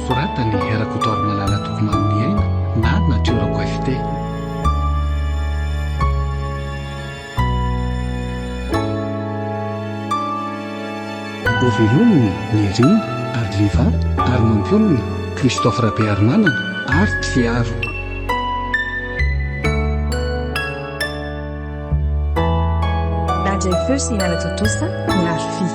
Soratany Herakotao Malala Tokomamy aina na natiorako FT. Ovelominy ny Riny ary Liva ary Mampiolona Christophe Rabearmanana ary Fiaro. Nadia Feusi Nalatotosa Narfi.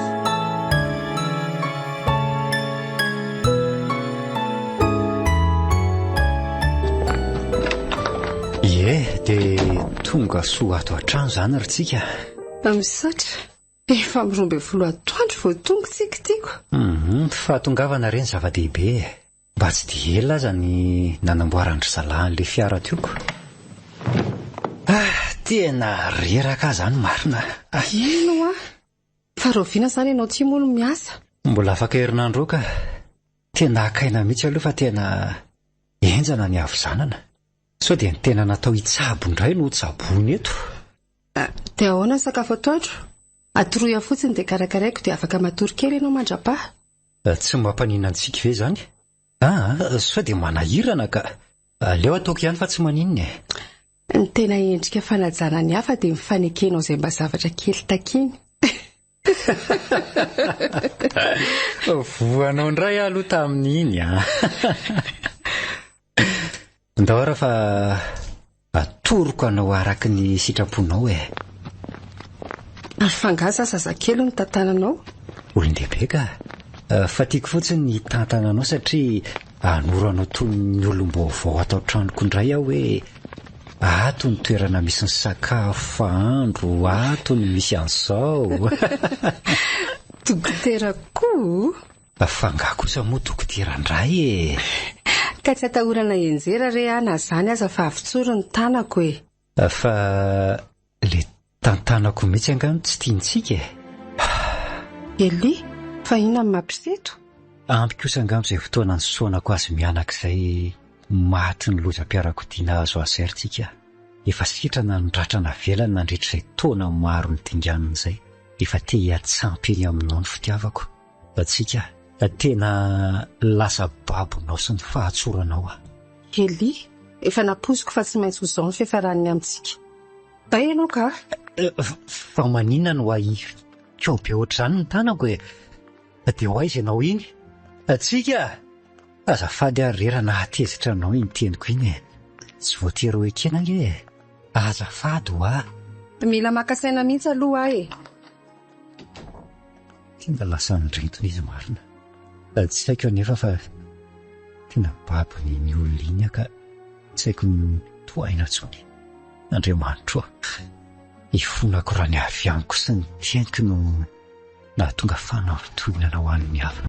Dia tonga soa ato an-trano zany ary tsika. Misaotra, efa mirombe folo atoandro vao tonga tsika tiako. Fahatongavana reny zava-dehibe. Mba tsy dia ela aza ny nanamboarandry zalahan'le fiara tioko. Tena reraka zany marina. Ino fa roviana zany ianao tsy mono miasa. Mbola afaka herinandro ka. Tena akaina mihitsy aloha fa tena enjana ny avy-zanana. So dia ny tena natao hitsabo indray no tsabony eto. Dia ahoana ny sakafo atoandro? Atoroya fotsiny dia karakaraiko dia afaka matory kely ianao mandrapaha. Tsy mampanina antsika ve zany? So dia manahirana ka. Leo ataoko ihany fa tsy maninona. Ny tena endrika fanajana ny hafa dia mifanekenao izay mba zavatra kely takiny. Voanao indray aloha tamin'iny. Ndahora fa atoroko anao araky ny sitraponao Ary fangaza zazakely ny tantananao? Olon-dehibe ka. Fa tiako fotsiny ny tantananao satria anoranao toy ny olom-baovao atao tranoko indray aho hoe ato ny toerana misy ny sakafo andro, ato ny misy an'izao. Dokotera koa? Fanga kosa moa dokotera indray Ka tsy atahorana enjera re na zany aza fa avitsoro ny tanako Fa le tantanako mihitsy angano tsy tiantsika Eli, fa inona ny mampiseto? Ampy kosa angano izay fotoana ny soanako azy mianak'izay maty ny lozam-piarakodia azo azeritsika. Efa sitrana ny ratrana velany nandritra izay taona maro ny dingan'izay. Efa te hiatsampy eny aminao ny fitiavako. Tsika tena lasa babonao sy ny fahatsoranao Eli, efa napoziko fa tsy maintsy ho izao ny fiafaraniny amintsika. Tay ianao ka? Fa maninona no keo be ohatr'izany ny tanako dia ho aiza ianao iny? Tsika azafady ary rera na hatezitra anao iny teniko iny tsy voatery hoe kena azafady Mila makasaina mihitsy aloha Tena lasa nirentona izy marina. Tsy haiko anefa fa tena babony ny olona iny ka tsy haiko ny toaina tsony. Andriamanitra ifonako raha ny havianiko sy ny teniko no nahatonga fanavitoinana ho an'ny hafa.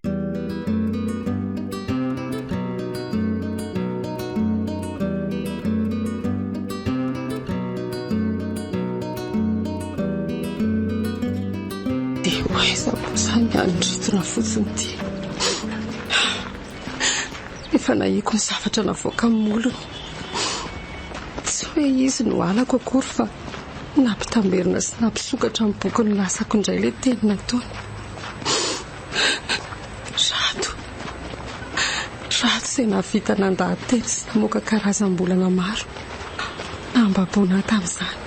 Dia hoaiza posany andritona fotsiny ty. Efa nahiko ny zavatra navoaka amin'ny olona. Tsy hoe izy no alako akory fa nampitamberina sy nampisokatra amin'ny boky ny lasako indray ilay teny nataony. Rato izay navita nandahateny sy namoaka karazam-bolana maro nambabona tamin'izany.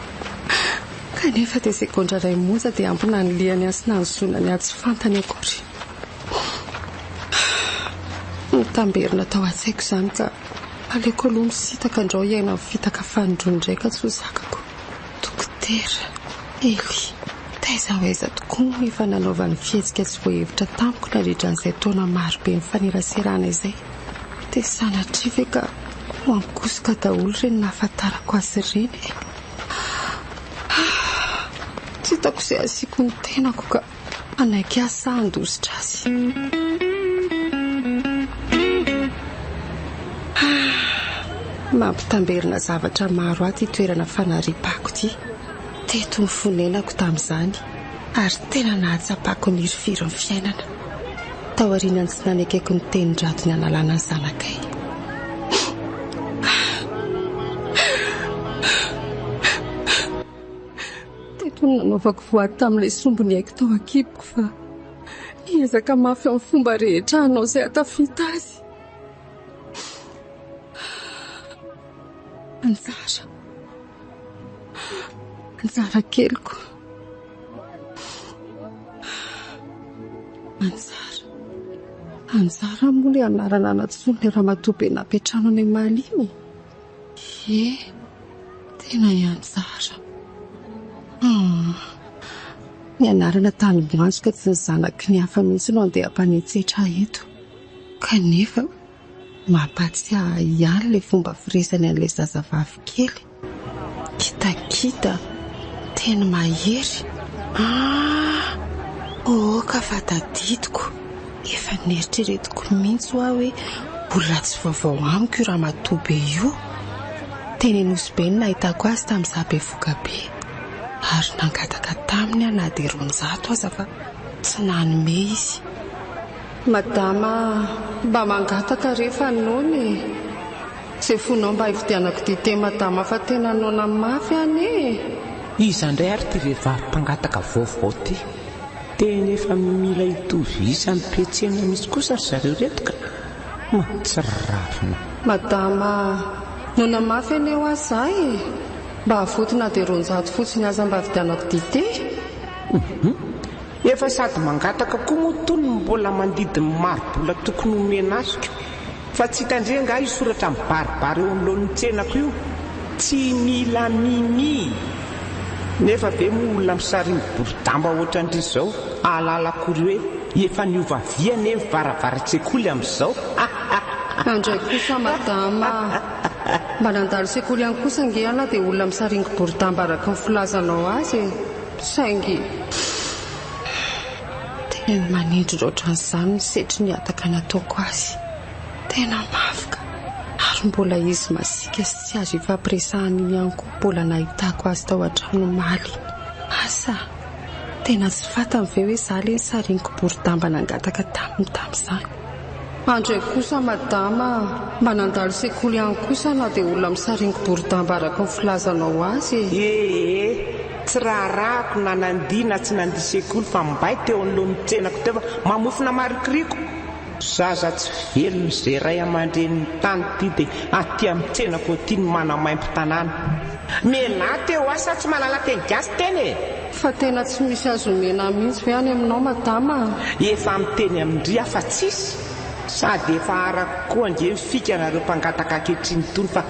Kanefa dia sekondra iray monja dia ampy naniliany azy nanzonany azy tsy fantany akory. Nitamberina tao an-tsaiko izany ka aleko aloha misitaka andrao iaina amin'ny fitaka fanindroany ndraika tsy ho zakako. Dokotera, Eli, taiza ho aiza tokoa efa nanaovany fihetsika tsy voahevitra tamiko nandritra an'izay taona maro be ny faneraserana izay. Dia sanatria ve ka ho ankosoka daholo ireny nahafantarako azy ireny. Tsy hitako izay asiako ny tenako ka anaiky asa handositra azy. Mampitamberina zavatra maro aty toerana fanaripako ty. Teto ny fonenako tamin'izany ary tena nahatsapako ny hirifiro ny fiainana. Taorianany tsy nanekeko ny tenin-drato ny analana ny zanakay. Teto ny nanaovako voady tamin'ilay sombony haiko tao ankiboko fa hiezaka mafy amin'ny fomba rehetra hanao izay hatafita azy. Anjara keliko. Anjara moa ilay anarana anatsony ilay ramatoabe napetrano any Malimy. Tena Anjara. Ny anarana tany Boanjoka tsy ny zanaky ny hafa mihitsy no andeha hampanetsetra eto. Kanefa mampatsiahy ihany ilay fomba firesany an'ilay zazavavy kely. Kitakita, teny mahery. Ka fatadidiko. Efa nieritreretiko mihitsy hoe mbola tsy vaovao amiko io ramatoabe io. Teny Nosy ny nahitako azy tamin'izaho bevokabe. Ary nangataka taminy na dia 900 aza fa tsy nanome izy. Madama, mba mangataka rehefa noany. Izay fonao mba hividianako dite madama fa tena nona mafy ane. Iza indray ary ty vehivavy mpangataka vaovao ty. Tena efa mila hitovy isa ny petsena misy kosa ry zareo reto ka tsy rarina. Madama, nona mafy ane ho azahy. Mba havotona dia 900 fotsiny aza mba hividianako dite. Efa sady mangataka koa moa tony mbola mandidiny maro-bola tokony homena azoko. Fa tsy tandrenga isoratra mibaribary eo anoloan'ny tsenako io. Tsy mila mimi. Nefa be moa olona misariny boridamba ohatran'ry izao alalako hoe efa niova viana e varavara-tsekoly amin'izao. Andray kosa madama, mba nandalo sekoly ihany kosa ngehana dia olona misariny boridamba araka ny filazanao azy. Saingy tena manindry ohatran'izany ny setry ny ataka nataoko azy. Tena mafika ary mbola izy masika sy tsy azo ifampiresahany ihany koa mbola nahitako azy tao an-trano Maly. Asa tena tsy fantany ve hoe izaho ilay nisariniko boridamba nangataka tamin'izany. Andray kosa madama, mba nandalo sekoly ihany kosa na dia olona misariniko boridamba araka ny filazanao azy. Tsy raharahako na nandiana tsy nandia sekoly fa mbay teo anoloan'ny tsenako teo mamofona marikiriko. Zaza tsy velony izay ray aman-dreniny tany ty dia aty amin'ny tsenako ty ny manamaimpo tanàna. Menahy teo asa tsy malala teny gasy teny e. Fa tena tsy misy azo mena mihitsy ve any aminao madama? Efa miteny amindry afa tsisy. Sady efa arako koa nge mifika nareo mpangataka ankehitriny tony fa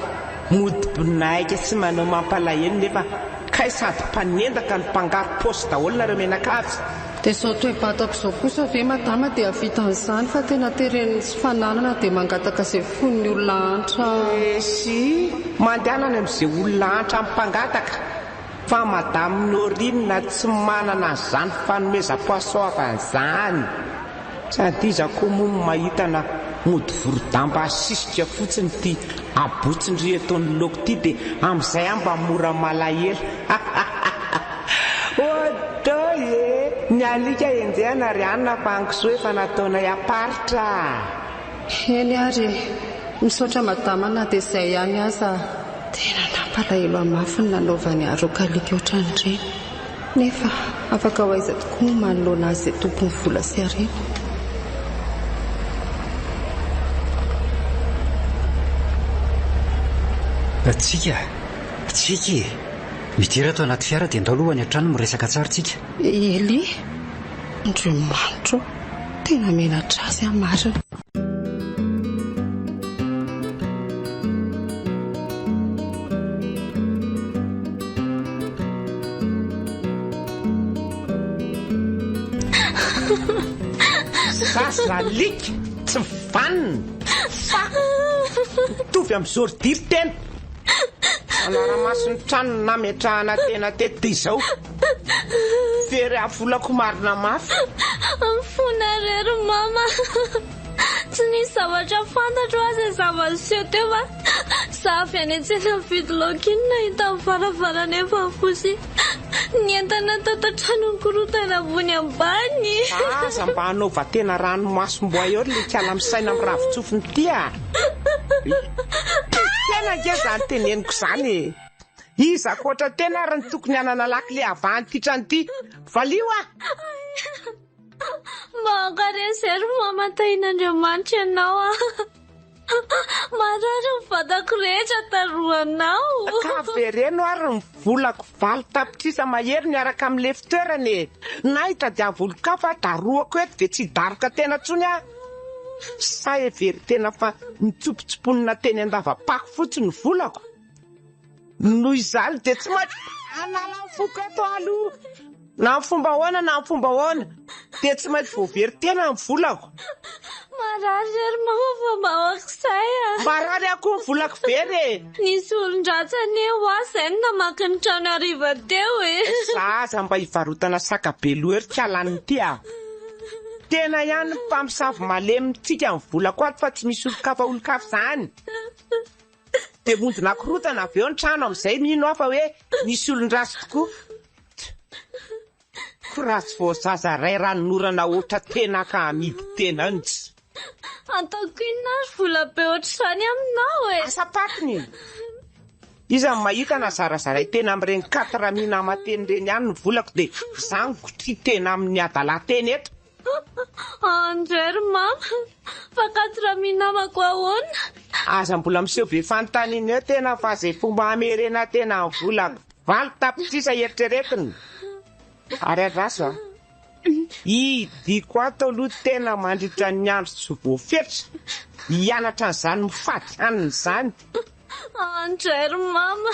modi-boninahika sy manao mampalahelo nefa kay sady mpanendaka ny mpangaro paosy daholo nareo menakavy. Dia izao toe-batako izao kosa ve madama dia havitan'izany fa tena teren'ny tsy fananana dia mangataka izay fon'ny olona hantra. Si mandehanany amin'izay olona hantra amin'ny mpangataka. Fa madamo Norinina tsy manana izany fanomezam-pahasoavan'izany. Sady iza koa moa mahitana mody vorodamba asisika fotsiny ty abotsindry eto'ny loko ty dia amin'izay mba mora malahelo. Ny alika enjehana ry anina fa ankiso efa nataona iaparitra. Eny ary misaotra madama na dia izay ihany aza tena nampalahelo amafy ny nanaovany arokalika ohatran'ireny. Nefa afaka ho aiza tokoa no manoloana azy izay tompony vola sy harena. Tsika midira ato anaty fiara dia andao alohany an-trano miresaka tsara tsika. Eli, Andriamanitra, tena menatra azy marina. Zazalika tsy vanina. Tovy amin'izao ry diry tena. Anara-masony trano nametrahana tena tety izao. Fery afolako marina mafy. Mifona rery mama. Tsy nisy zavatra fantatro azy zava-seho teo fa safy any an-tsena mividy laoka iny nahita amin'ny varavarana efa fosy. Ny entana tatatranonkorotana ambony ambany. Aza mba hanaova tena ranomasom-boa eo le kiala misaina amin'ny ravitsofiny tia. Tena ngezany teneniko izany. Iza koatra tena ary ny tokony hanana laky le avahany ty trano ty. Valio a! Makaresery mama tahin'Andriamanitra ianao a. Marary ny vatako rehetra taroanao. Ka vereno ary ny volako valo tapitrisa mahery niaraka amin'le fitoerany. Na hitadiavolo-kafa daroako eto dia tsy daroka tena tsony a. Sa every tena fa nitsopotsoponina teny andava-pako fotsiny ny volako. Noho izany dia tsy maintsy anala ny foko eto aloha. Na ny fomba hoana na ny fomba hoana dia tsy maintsy voavery tena ny volako. Marary rery mama fa mahakisay a. Marary akoho ny volako very. Nisy olon-dratsany eo a izay no namaky ny trano hariva teo e. Zaza mba hivarotana sakabe lohery kialany ty a. Tena ihany ny mpamosavy malemitsika ny volako ato fa tsy misy olon-kafa olon-kafa izany. Dia mondina korotana avy eo ny trano amin'izay mino aho fa hoe nisy olon-drasy tokoa. Korasy vao zaza ray ranonorana ohatra tena ka amidy tena nitsy. Ataoko inona ary vola be ohatr'izany aminao e. Asa patiny. Iza mahita na zarazaray tena amin'ireny 4000 amateny ireny ihany ny volako dia zango ty tena amin'ny adala teny eto. Andrery mama, fa 4000 namako ahoana? Aza mbola miseho be fanontaniana eo tena fa izay fomba hamerena tena ny volako. Valo tapitrisa eritreretiny. Ary araso a. Idiko ato aloha tena mandritra ny andro tsy voafetra. Hianatra an'izany mifady haniny izany. Andrery mama,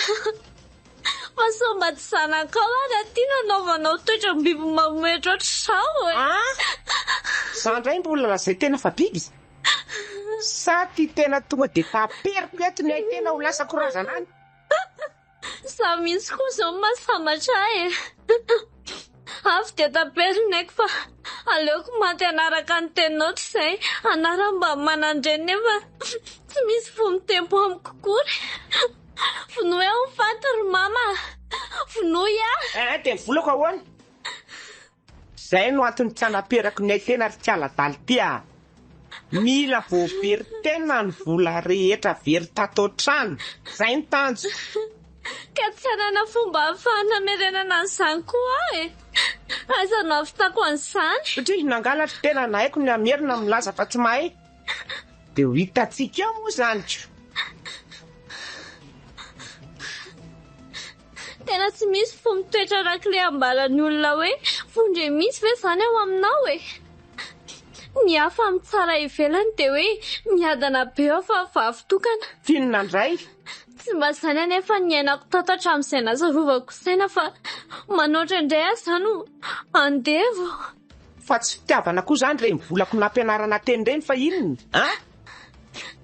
fa somba tsy zanakao ary aty nanaovanao toetra biby mamoetra ohatr'izao e. Za indray mbola lazay tena fa biby. Sa ty tena tonga dia taperiko eto ny ay tena ho lasa korazana any. Sa misy koa izao mahasambatra e. Avy dia taperinako fa aleoko maty anaraka ny teninao izay anara mba manandreny nefa tsy misy vomitempo amiko kory. Vonoa eo ny fantory mama. Vonoa a. Dia ny volako ahoana? Izay no antony tsy hanaperako ny ay tena ry tsy ala-daly ty a. Mila voavery tena ny vola rehetra very tato trano. Izay ny tanjo. Ka tsy hanana fomba ahafahana merenana an'izany koa e. Aza no ahavitako an'izany. Satria nangalatra tena na haiko ny amerina milaza fa tsy mahay. Dia ho hitantsika eo moa izany. Tena tsy misy fo mitoetra rak'ilay ambalan'ny olona hoe fondre misy ve izany ao aminao e. Ny hafa amin'ny tsara ivelany dia hoe miadana be eo fa vavy-tokana. Finona indray. Tsy mba izany anefa ny ainako tato hatramin'izay nazarovako saina fa manoatra indray aho izany andevo. Fa tsy fitiavana koa izany ireny volako nampianarana teny ireny fa inona?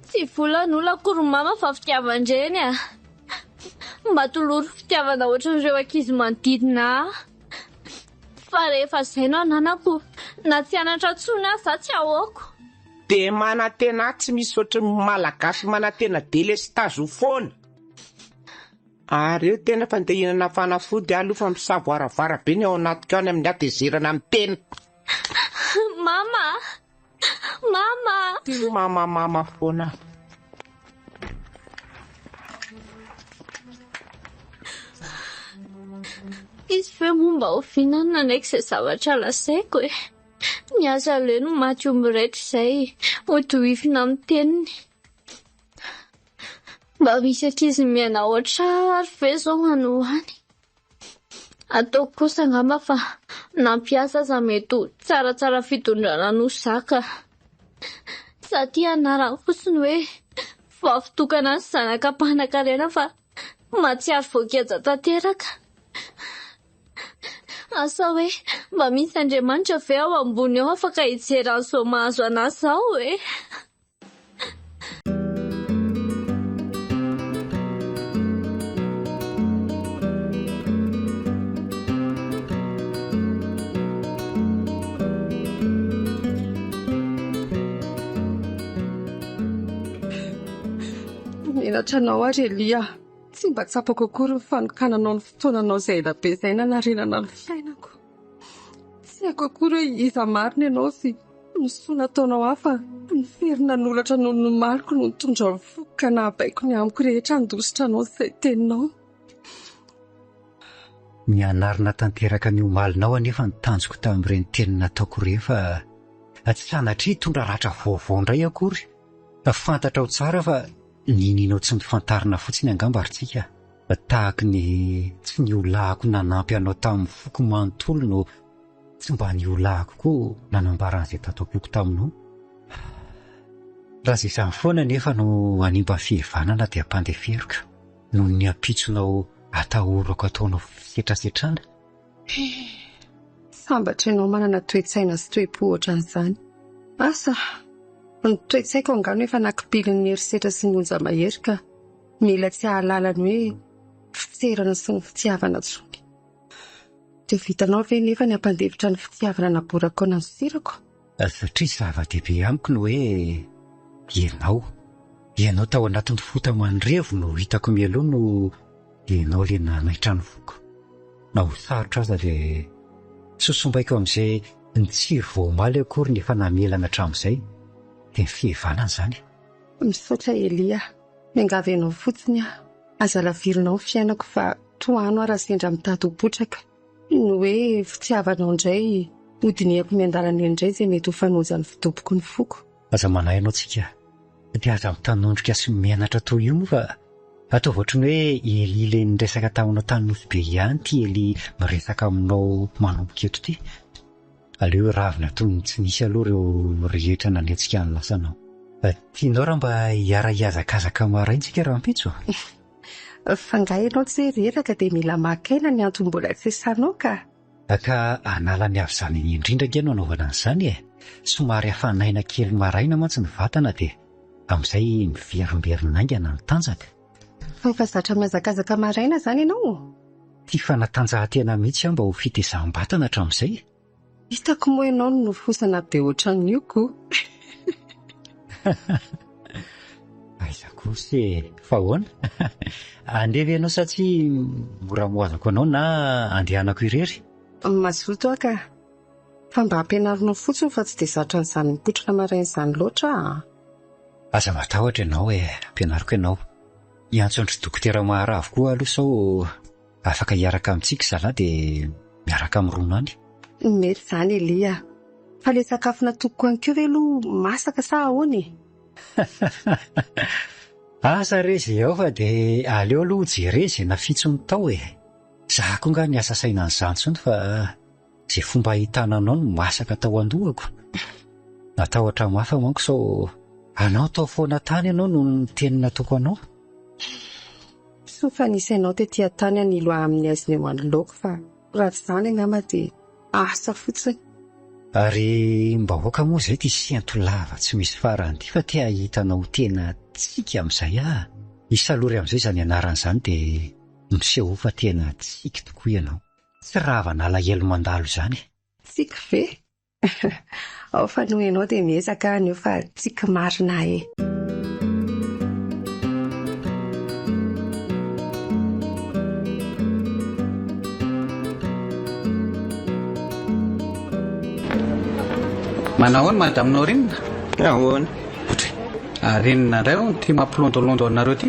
Tsy volan'olona akory mama fa fitiavan-dreny a. Mba toloro fitiavana ohatran'ireo ankizy manodidina ahy. Fa rehefa izay no ananako na tsy anatra tsony aho za tsy ahoako. Dia manantena tsy misy ohatran'ny malagasy manantena dele sy tazo foana. Ary eo tena fandehinana fanafody alofa misavoaravara be ny ao anatika any amin'ny atezerana amin'ny teny. Mama! Mama! Ty mama foana. Izy ve momba ho fihinana ndraiky izay zavatra lasaiko e. Ny asa leno maty omby rehetra izay hotohifina amin'ny teniny. Mba misy ankizy miaina ohatr'ahy ary ve izao manohany. Ataoko kosa angamba fa nampiasa aza mety ho tsaratsara fitondrana no zaka. Satria anarany fotsiny hoe vavy-tokana sy zanakam-panan-karena fa mahatsiaro voageja tanteraka. Asa hoe mba misy Andriamanitra ve ao ambony ao afaka hijerany izao mahazo anazy ao e. menatra anao ary Elia. Tsy mba tsapako akory ny fanokananao ny fotoananao izay elabe izay nanarenana ny fiainako. Tsy haiko akory hoe iza marina ianao sy misoa nataonao hafa ny ferina n'olatra noho ny maliko no nitondra ny foko ka nahabaiko ny amiko rehetra handositra anao izay teninao. Ny anarina tanteraka ny omalinao anefa nitanjoko tamin'ireny teny nataoko rehefa tsy sanatria hitondra ratra vaovao indray akory. Fantatrao tsara fa ninao tsy nifantarina fotsiny angamba aritsika. Tahaka ny tsy niolahako nanampy anao tamin'ny foko manontolo no tsy mba niolahako koa nanambaran'izay tataoko taminao. Raha izany foana nefa no hanimba fihevanana dia ampandeferoka noho ny ampitsonao atahorako ataonao fisetrasetrana. Sambatra ianao manana toe-tsaina sy toe-po ohatran'izany. Asa ny toe-tsaiko angano efa nankipiliny ny herisetra sy ny onja mahery ka mila tsy hahalala ny hoe fitserana sy ny fitiavana tsony. Dia vitanao ve nefa ny ampandevitra ny fitiavana naborako ao nanosirako? Satria zava-dehibe amiko no hoe ianao tao anatin'ny fotamandrevo no hitako mialoha no ianao le nanaitra ny foko. Na ho sarotra aza dia sosombaiko amin'izay ny tsiry voamaly akory ny efa namelana hatramin'izay dia ny fihevanana izany. Misaotra Elia, miangavy ianao fotsiny aza lavirinao ny fiainako fa toano raha sendra mitady ho potraka. Ny hoe fitiavanao indray hodinihako miandalana indray izay mety ho fanonjany fidoboko ny foko. Aza manahy ianao tsika dia aza mitanondrika sy mianatra toy io moa fa ataovy ohatran'ny hoe Eli le niresaka taminao tany Nosy be ihany ty Eli miresaka aminao manomboka eto ty. Aleo ravina toy ny tsy nisy aloha ireo rehetra nanetsika ny lasanao. Tianao raha mba hiara-hiazakazaka maraintsika raha ampitso? Fangahy ianao tsy reraka dia mila makaina ny antony mbola tsy esanao ka. Ka anala ny avy izany indrindra nge no anaovana an'izany somary hafanaina kely maraina mantsy ny vatana dia amin'izay miverimberinaingana ny tanjaka. Fa efa zatra miazakazaka maraina izany ianao? Tia fanatanjahantena mihitsy aho mba ho fitezaham-batana hatramin'izay. Hitako moa ianao no nofosana be ohatran'io koa. Aiza kosa fa ahoana? Andevy ianao sa tsy mora moazako anao na andehanako irery? Mazoto aho ka. Fa mba ampianarinao fotsiny fa tsy dia zatra n'izany mipotrana maraina izany loatra. Aza matahotra ianao ampianariko ianao. Iantsondry dokotera mahara avokoa aloha sao afaka hiaraka amintsika zalahy dia miaraka amin'ny ronany. Mety izany Elia. Fa le sakafo natoko an'keo ve aloha masaka sa ahoana? Asa rezy ao fa dia aleo aloha jerena izay nafitsony tao Zaho koa nga ny asa saina an'izany tsony fa izay fomba hitananao no masaka tao an-dohako. Natahotra mafa manko sao anao tao foana tany ianao no ny teny nataoko anao. So fa nisy ianao tetỳ tany ny loha amin'ny azony eo anoloako fa raha izany angamba dia asa fotsiny. Ary mba hoaka moa izay ty sianto lava tsy misy farany ty fa tia hitanao tena tsika amin'izay isalory amin'izay izany anaran'izany dia miseho fa tena tsika tokoa ianao. Tsy ravana alahelo mandalo izany. Tsika ve? Ao fa noho ianao dia miezaka anio fa tsika marina Manahoana madame Norinina? Ahoana? Renina indray ho ty mampilondolondo anareo ty?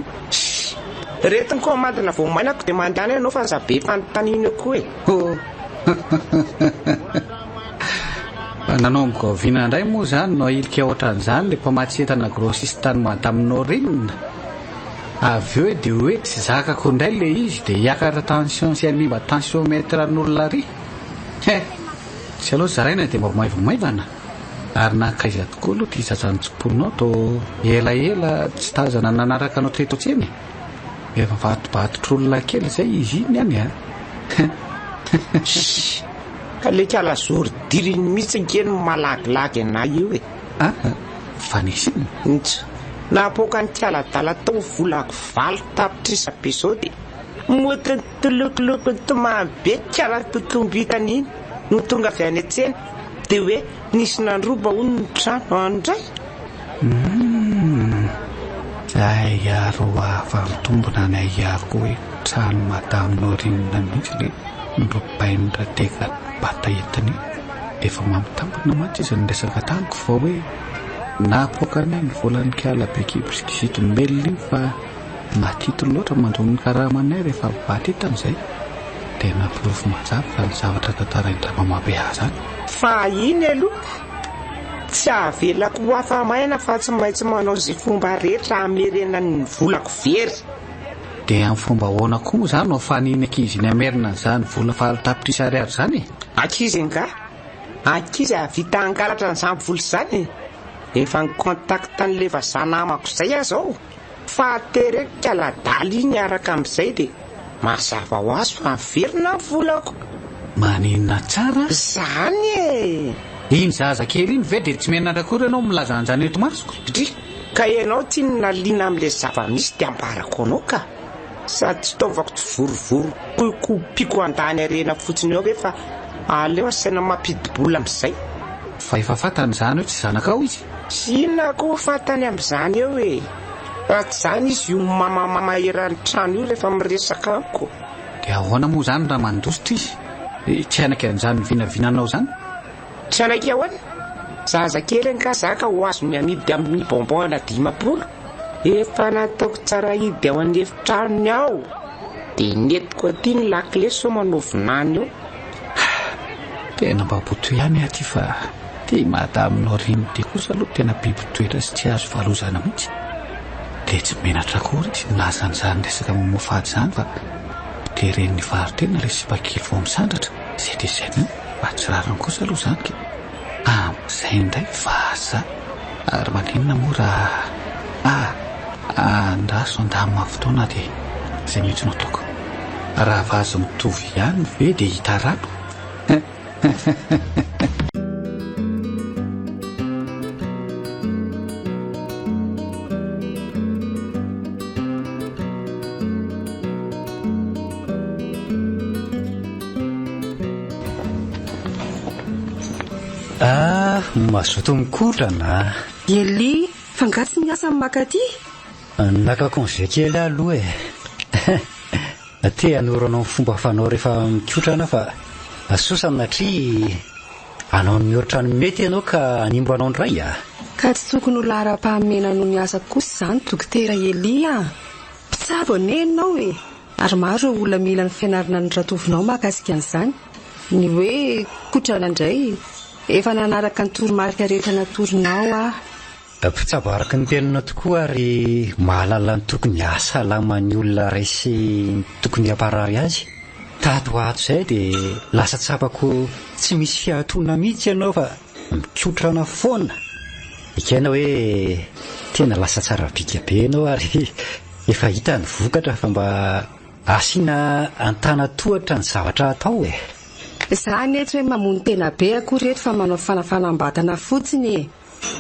Retin koa madina vao mainako dia mandany ianao fa zabe fanontaniana koa Nanomboka oviana indray moa izany no ilika ohatran'izany le mpamatsietana grossiste tany madame Norinina. Avy eo dia hoe tsy zakako indray le izy dia hiakatra tension sy hanimba tensiomètre an'olona ry. Tsy aloha zaraina dia mba maivomaivana. Ary nankaiza tokoa aloha ty zazany tsimponao to elaela tsy tazana nanaraka anao teto tseny. Efa vatobatotr'olona kely izay izy iny any ka le kalazory diriny mihitsy nkeny malagilagy anay io fa nisy iny napoka ny tialadala tao volako valo tapitrisa be zao dia motony tolokolokony tomabe tiala totombitany iny no tonga avy any an-tsena dia hoe nisy nandroba hono ny trano andray. Ayaro hafa mitombona ny ayaro koa hoe trano madamo Norinina mihitsy le noropainitra teka bata entiny efa mamitambana mantsy izy ny resaka tamiko fa hoe napokany ny volany kiala be kipisikisito mbelona iny fa matito loatra mandron'ny karamanay rehefa bata etan'izay dia nampirofo mazava fa ny zavatra tantarain-dramamabeaha zany fa iny aloha tsy avelako ho afamaina fa tsy maintsy manao zay fomba rehetra amerenany volako very. Dia amin'ny fomba ahoana koa moa zany no faniny ankizy ny amerina n'izany vola fahalitapitrisa ariary zany Ankizy nga ankizy avita angalatra n'izany vola zany efa ny kontakta n'le vazana amako izay azao fa tereka ladala iny araka amin'izay dia mazava ho azy fa verina ny volako. Maninona tsara zany iny zazakely iny ve dia tsy menandrakory ianao milaza an'izany eto masoko ka ianao tia naliana amin'ilay zava-misy dia ambarako anao ka sady tsy taovako tsy vorovoro kopiko andany arena fotsiny eo rehefa aleo asaina mampidibola amin'izay fa efa fantany izany hoe tsy zanakao izy sy inona koa fantany amin'izany eo raha tsy zany izy io mamamaheran'ny trano io rehefa miresaka amiko. Dia ahoana moa zany raha mandositra izy tsy anaka an'izany vinavinanao zany tsy anaka ahoana zazakely nga zaka ho azo miamidy amin'ny bonbon na 10 efa nataoko tsara hidy ao amin'ny efitranony ao dia netiko aty ny lakile so manovinany eo. Tena mba boto ihany aty fa tia madamo Norinina dia kosa aloha tena biby toetra sy tsy azo valozana mihitsy dia tsy menatra akory izy nazan'izany resaka momofady zany fa teren'ny varitena ilay sipakely vao misandratra izay dia izay mba tsy rariny kosa aloha zany ke amin'izay indray vaza ary maninona moa raha andraso andamina fotoana dia izay mihitsy no ataoko raha vazo mitovy ihany ve dia hita rano. Mazoto mikotrana Eli fangatsy miasa amin'ny makaty nakakonze kely aloha te anoranao ny fomba fanao rehefa mikotrana fa asosanatria anao ny ohatrany mety ianao ka animbo anao ndray ka tsy tokony ho lara-pahamena no miasa kosa zany dokotera Eli mpitsabo anenao ary maro olona mila ny fianarana ny ratovinao mahakasika an'izany ny hoe kotrana indray efa nanaraka ny toromarika rehetra natorinao mpitsabo araka ny tenina tokoa ary mahalala ny tokony asalaman'ny olona raisy tokony amparary azy tato ato izay dia lasa tsapako tsy misy fiatonana mihitsy ianao fa mikotrana foana ikaina hoe tena lasa tsara bika be ianao ary efa hita ny vokatra fa mba asiana antana tohatra ny zavatra atao zany tsy hoe mamono tena be akory reto fa manao fanafanam-batana fotsiny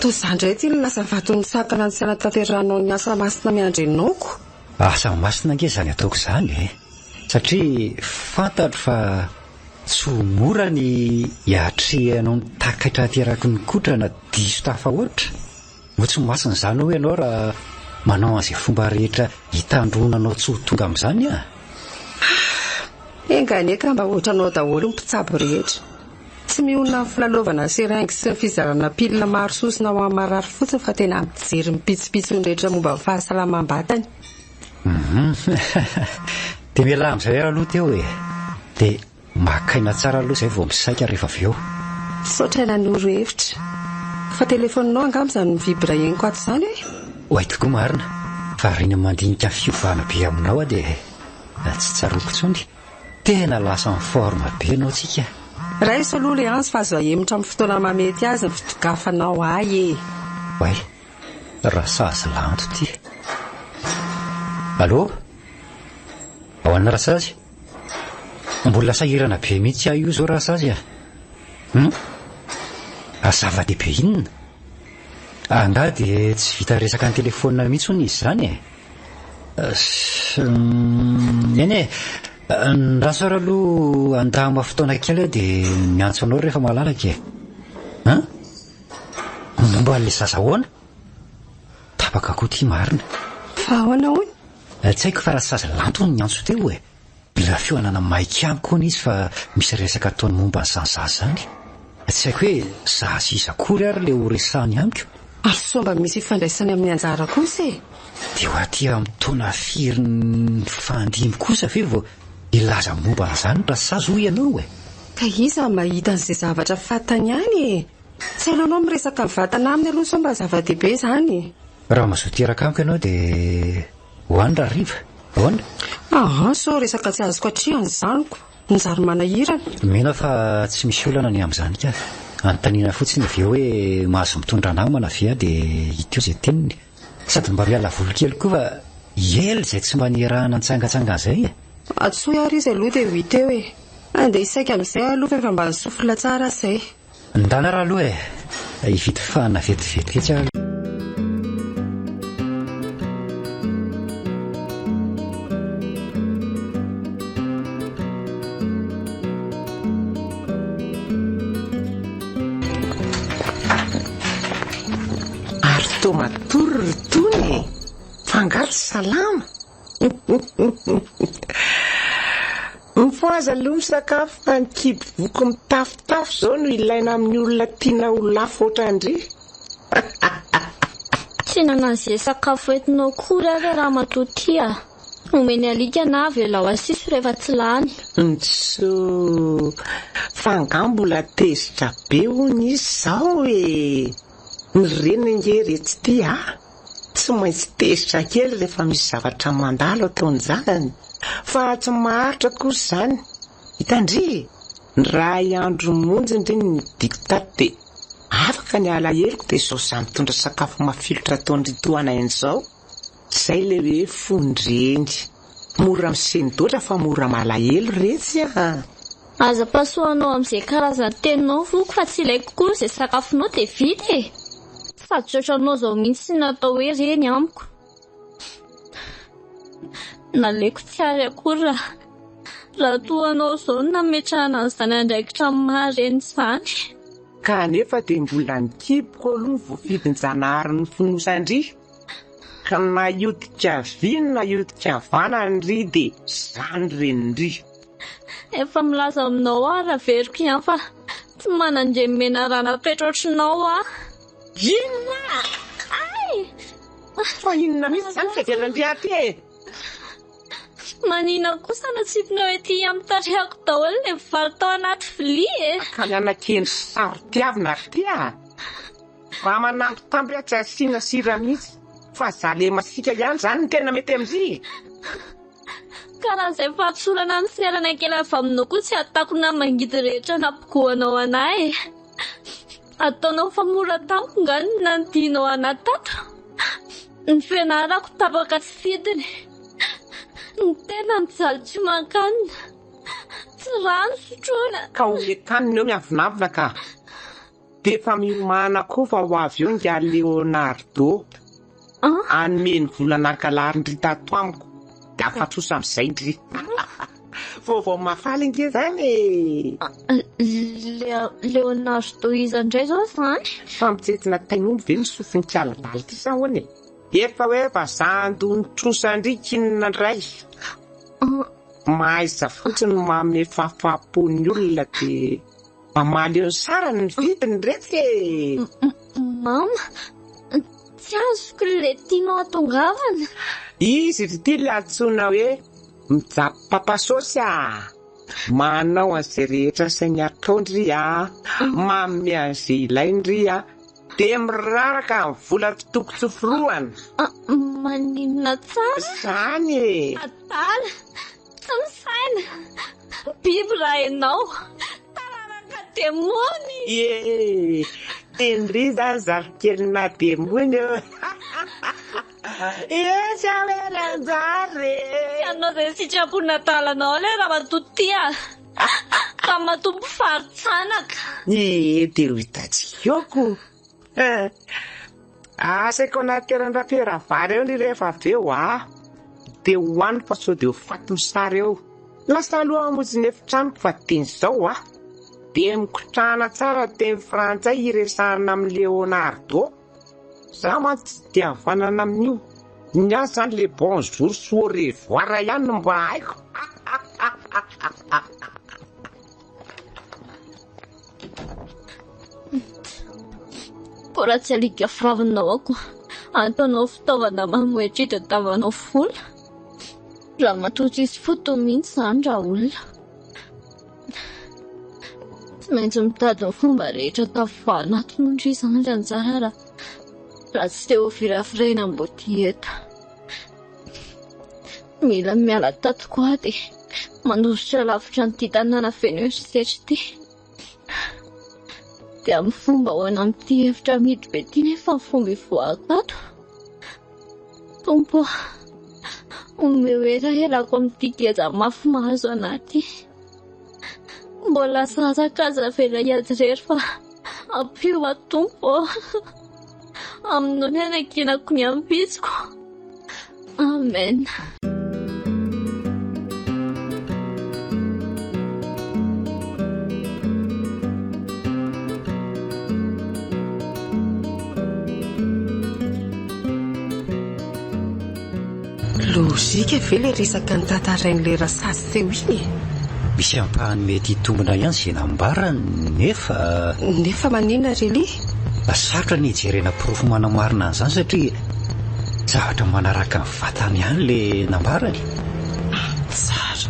toy izany indray ty ny lasa vaton'ny sakana ny sy anatanteranao ny asa masina miandrenaoko. Asa masina nge zany ataoko izany satria fantatro fa tsy mora ny hiatrehanao mitakatra teraky ny kotrana diso tafa ohatra mo tsy masina izany hoe ianao raha manao an'izay fomba rehetra hitandronanao tsy ho tonga amin'izany enganeka mba ohatranao daholo mpitsabo rehetra tsy mionona ny filalaovana seraingy sy ny fizarana pilina maro sosina ho amin'ny marary fotsiny fa tena mijery mipitsipitsony rehetra momba ny fahasalamam-batany. Dia miala amin'izay aloha teo dia makaina tsara aloha izay vao misaika rehefa avy eo saotraina noro hevitra fa telefoninao angamizany mivibra eniko ato izany hoay tokoa marina fa rina mandinika fiovana be aminao dia tsy tsaroako tsony tena lasa ny forma be anao tsika raiso aloha le anzy fa azo ahemitra amin'ny fotoana mamety azy ny fitogafanao way raha sazy lanto ty allo ao anna rasazy mbola sahirana be mihitsy io zao rasazy zava-dehibe inona anga dia tsy vita resaka ny telefona mihitsy hony izy zany eny ndrasara aloha andama fotoana kely dia miantso anao rehefa malalaka momba le zaza hoana tapaka koa ty marina Fa ahoana hoy? Tsy haiko fa raha sazy lantony ny antso teo e. Mila fioanana maika amiko koa izy fa misy resaka ataony momba ny zanyzazy zany. Tsy haiko hoe zaza iza kory ary le ho resahany amiko. Ary somba misy ifandraisany amin'ny anjara kosa e. Dia ho aty amin'ny taona firy ny fandimy kosa ve vao ilaza momba an'izany raha sazy ho ianao e. Ka iza mahita an'izay zavatra fantany ihany e. Tsy hainao miresaka ny vatana aminy aloha somba zava-dehibe izany. Raha mazoa teraka amiko ianao dia hoany raha riva. Ahoana? So resaka tsy azoko atrihany zaniko. Nizary manahirana. Mena fa tsy misy olana ny amin'izany ka. Anontaniana fotsiny avy eo hoe mahazo mitondra namana ve dia hita eo izay teniny. Sady mba miala voly kely koa fa ela izay tsy mba nierahana nitsangatsangana izay e. Atsoy ary izy aloha dia hita eo e. Andeha isaika amin'izay aloha fa mba nisofila tsara izay. Ndana raha aloha e. Hividy fana vetivety ketsy aho. Matory tony fangaly salama. Mifoaza aloha misakafo fa ny kibo voko mitafotafo zao no ilaina amin'ny olona tiana ho lafo ohatrandry. Tsy nanan'izay sakafo entinao kory ary raha matotia. Omeny alika na velao asiso rehefa tsy lany. Ntso fangambola tezitra be hony izy zao e. Ny reny ngery tsy tia tsy maintsy tezitra kely rehefa misy zavatra mandalo ataon'izany fa tsy maharitra kosa izany. Hitandry ny ray andro monjy indreny ny diktaty afaka ny alaheloko dia izao izany mitondra sakafo mafilotra ataon'ritoana izao. Izay le hoe fondreny mora misendoatra fa mora malahelo retsy Aza pasoanao amin'izay karazany teninao foko fa tsy ilaiko koa izay sakafonao dia vita e. Sady tsoatranao zao mihitsy natao hoe reny amiko. Nalaiko tsy ary akory raha toanao izao nametrahana an'izany andraikitra mareny izany. Kanefa dia mbola nikiboko aloha voafidy ny Janahary ny fonosandry. Ka na iotika vino na iotika vana ny ry dia izany renindry. Efa milaza aminao raha veriko ihany fa tsy manandremena raha napetra ohatrinao Inona? Ay! Fa inona mihitsy izany fiavelany aty e? Manina kosa natsipina hoe tia mitarihako daholo ilay vary tao anaty vilia e. Ka nianakeny sary tiavina tia. Mba manampy tamby tsy asiana sira mihitsy. Fa zale masika ihany izany no tena mety amin'izy. Karaha izay fahasolana ny serana kely avy aminao koa tsy atako na mangidy rehetra nampigoanao anahy. Ataonao fa mora tamiko ngany nandianao anaty tato. Ny fianarako tapaka tsy fidiny. Ny tena mijaly tsy mankanina. Tsy rano sotroina. Ka ole kanina eo miavinavina ka. Dia efa miomana koa fa ho avy eo nga Leonardo. Anomeny volana ankalary ndry tato amiko. Dia afatrosa amin'izay ndry. Vao mafaly nge zany e. Leonardo iza indray zao izany? Fampitsetsina tain'omby ve misofiny kialadaly ty sa hoany e. Efa hoe vazando ny trosandry kinina ndray. Mahaiza fotsiny mame fahafapon'ny olona dia mamaly eo sara ny vidiny rehetra e. Mama, tsy azoko le tianao atongavana. Izy ry ty le antsoina hoe mijapy papasosy manao an'izay rehetra sainy ataondry mamy an'izay ilaindry dia miraraka amin'ny vola fitokon-tsoforoana. Maninona tsara? Izany e. Atala, tsy misaina. Biby raha ianao. Tararaka demony. Indry zany zafikely demony eo. Esa hoe ranjary. Ianao izay sitrapona talanao le raha matotia. Ka matompo faritsanaka. Dia ho hitantsikioko. Asaiko anaty toeran-drafiravary eo ny rehefa avy eo dia hoany fa sao dia ho faty sary eo. Lasa aloha hamonjy efitranoko fa tian'izao dia mikotrahana tsara teny frantsay iresahana amin'ny Leonardo. Za mantsy dia havanana amin'io. ny asan'le bonjour soirevoir ihany mba haiko. Por raha tsy alika firavinao ako, ataonao fitaovana mamoetritra tavanao vola. Raha matoa tsisy foto mihitsy izany raha olona. Tsy maintsy mitady ny fomba rehetra tavoana aton'ondry izany raha anjara raha tsy te ho virafirena mboty eto. Mila miala tato koa dia mandositra lavitra n'ity tanàna feno eritreritra ity. Dia amin'ny fomba hoana amin'ity hevitra miditra be ity nefa ny fomba ivoahako ato. Tompo, omeo elako amin'ity keza mafy mahazo anaty. Mbola sasakaza vela hiady rery fa ampio Tompo. Aminao ny anakinako ny ambitsiko. Amen. Lôzika ve le resaka ny tantarain'le rasazy teo iny? Misy ampahany mety hitombona ihany izay nambarany nefa manina rely? Sarotra ny hijerena porofo manamarina an'izany satria zavatra manaraka ny vatany ihany le nambarany. Tsara,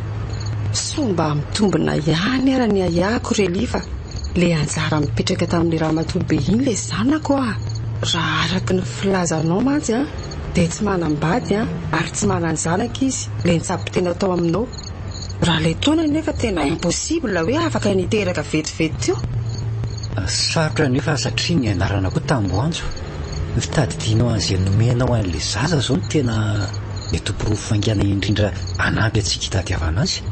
somba mitombona ihany ara ny ayako rely fa le anjara mipetraka tamin'ny ramatoa be iny le zanako raha araka ny filazanao mantsy dia tsy manambady ary tsy mananjanaka izy le nitsapo tena tao aminao. Raha le taona nefa tena impossible hoe afaka niteraka vetivety teo. Sarotra nefa satria ny anarana koa tamboanjo. Fitadidianao an'izay nomenao an'le zaza zao no tena mety porofo faingana indrindra anampy antsika hitadiavana azy.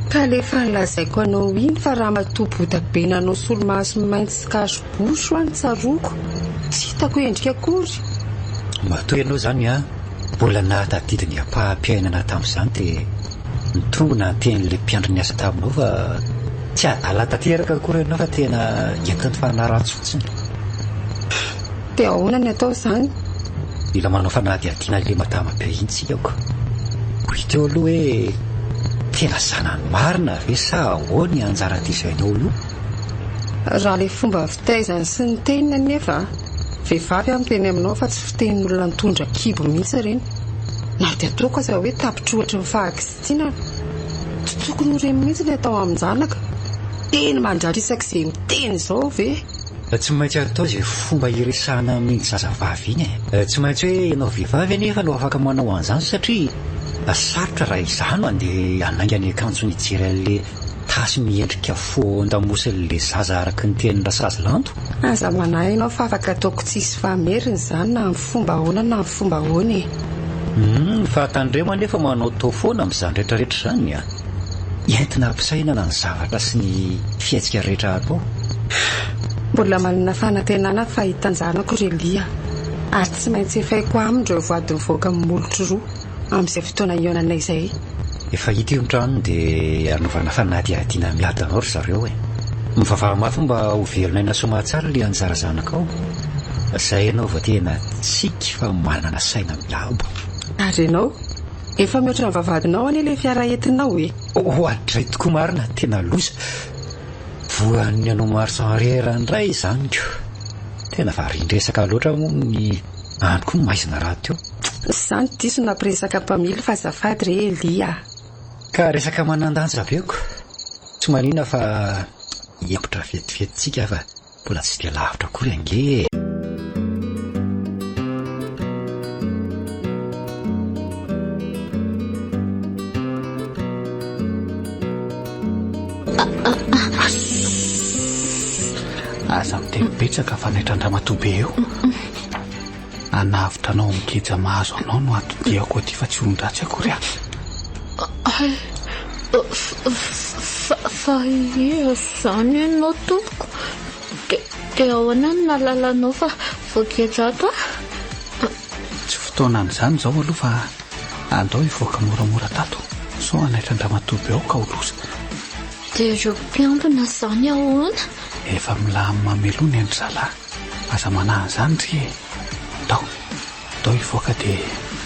Ka lefa nilazaiko anao iny fa raha matobota be nanao solomaso maintsy sy kaso-bosy ho any tsaroko, tsy hitako endrika akory. Matoa ianao zany mbola nahatadidiny ampahampiainana tamin'izany dia nitongona teny'le mpiandro niasa taminao fa tsy adala tanteraka akory ianao fa tena entin'ny fanaratsy fotsiny. Dia ahoana ny atao izany? Mila manao fanadihadiana le madama-be iny tsikako. Hita eo aloha hoe tena zanany marina ve sa ahoany anjara disainao aloha? Raha le fomba fitaizany sy ny tenina nefa vehivavy miteny aminao fa tsy fitenin'olona nitondra kibo mihitsy ireny. Na dia ataoko aza hoe tapitrohatry ny fahakizitina. Tsy tokony ho reny mihitsy ny atao amin'ny zanaka. Teny mandratra isak'izay miteny izao ve? Tsy maintsy atao izay fomba iresahana amin'ny zazavavy iny. Tsy maintsy hoe ianao vehivavy anefa no afaka manao an'izany satria sarotra raha izany andeha hanaingany akanjo nijery an'le tasy miendrika fo-ndamosin'le zaza araka ny tenin'ny rasazy lanto. Aza manahy ianao fa afaka ataoko tsisy fameriny izany na ny fomba ahoana na ny fomba ahoana. Fa tandremo anefa manao tao foana amin'izany rehetrarehetra izany entina ampisainana ny zavatra sy ny fietsika rehetra atao. Mbola manana fanantenana fahitan-janako relia ary tsy maintsy efaiko amindreo voady mivoaka molotro roa amin'izay fotoana ionanay izay. Efa hita io trano dia anovana fanadihadiana miady anao ry zareo mivavaha mafy mba ho velona soma tsara le anjara zanakao. Izay ianao vao tena tsiky fa manana saina miabo. Ary ianao efa mihoatra ny vavadinao anie le fiara entinao Ohatray tokoa marina tena loza. Voan'ny anao maro sanrera ndray izany ko. Tena varindresaka loatra moa ny andro koa maizina raha teo. Izany diso nampiresaka mpamily fa azafady re Elia. Ka resaka manandanja aveko. Tsy manina fa hiempotra vetivety fa mbola tsy dia lavitra akory ange. Aza miteny betsaka fa naitran-dramatoa eo. Anavitra anao mikija mahazo anao no atodiako aty fa tsy ondratsy akory Fa izany ianao tompoko. Dia ahoana ny nalalanao fa voakedrato Tsy fotoanan'izany izao aloha fa andao hivoaka moramora tato. So anaitran-dramatoa eo ka ho loza. Dia ireo mpiambina izany ahoana? Efa milamy mamelony andry zalahy. Aza manahy izany ry. Dao hivoaka dia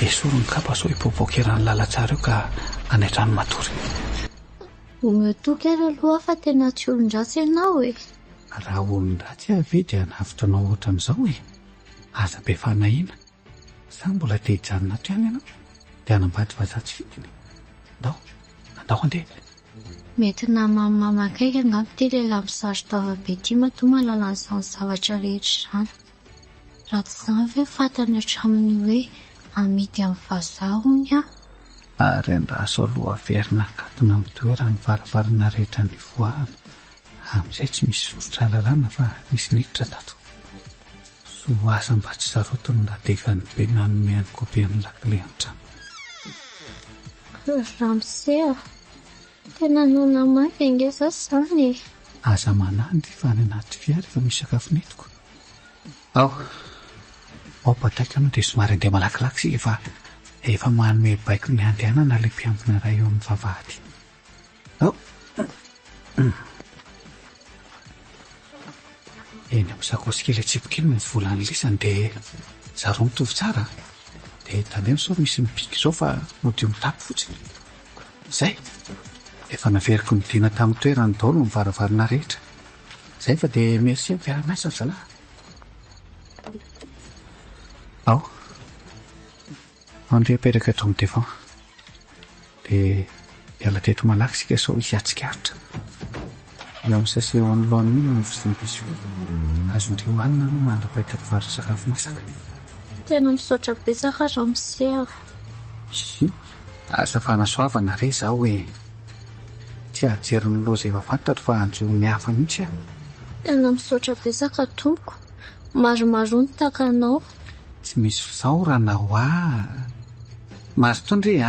esorony kapa so hipopokerany lalatsara eo ka anaitrano matory. Ometoky ary aloha fa tena tsy olon-dratsy ianao e. Raha olon-dratsy avy dia navitranao ohatran'izao e. Aza be fanahiana. Sa mbola te hijanona ato ihany ianao dia hanambady vazatsy fidiny. Andao andeha. Mety na mamamakaika angamba ty lehilahy misaron-taova be ty matoa mahalala an'izany zavatra rehetra izany. Raha tsy izany ve fantany hatramin'ny hoe amidy amin'ny vazaha hony a. Ary andraso aloha averina akatona amin'ny toerany varavarana rehetra ny voahana. Amin'izay tsy misy soritra lalàna fa misy niditra tato. So asa mba tsy sarotiny radekany be nanome any kopian'ny lakile an-trano. Ramsey, tena nona mafy angeza izany e. Aza manandy fa any anaty fiara efa misy sakafo netiko. Ao pataika anao dia somary andeha malakilaky sika fa efa manome baiko ny andehanana ilay mpiambina iray eo amin'ny vavahady. Eny amin'ny sakosy kely atsipokely misy volany lisany dia zareo mitovy tsara. Dia tandem sao misy mipika izao fa modio mitapy fotsiny. Izay efa naveriko ny dina tamin'ny toerany daholo ny varavarana rehetra. Izay fa dia merci amin'ny fiara-miasany zalahy. Andrea apetraka eto amin'ny devant. Dia hiala teto malaky sika sao hisy atsikaritra. Eo amin'ny sase eo anoloana iny no fisimisy azondreo hanina no mandrapaitako vary sakafo masaka. Tena misaotra betsaka Ramsey. Asa fanasoavana re zaho hoe tsy ajery ny loza efa fantatro fa anjo mihafa mihitsy aho. Tena misaotra betsaka tompoko. Maromaro ny takanao. Tsy misy fisaorana ho Mazo tondry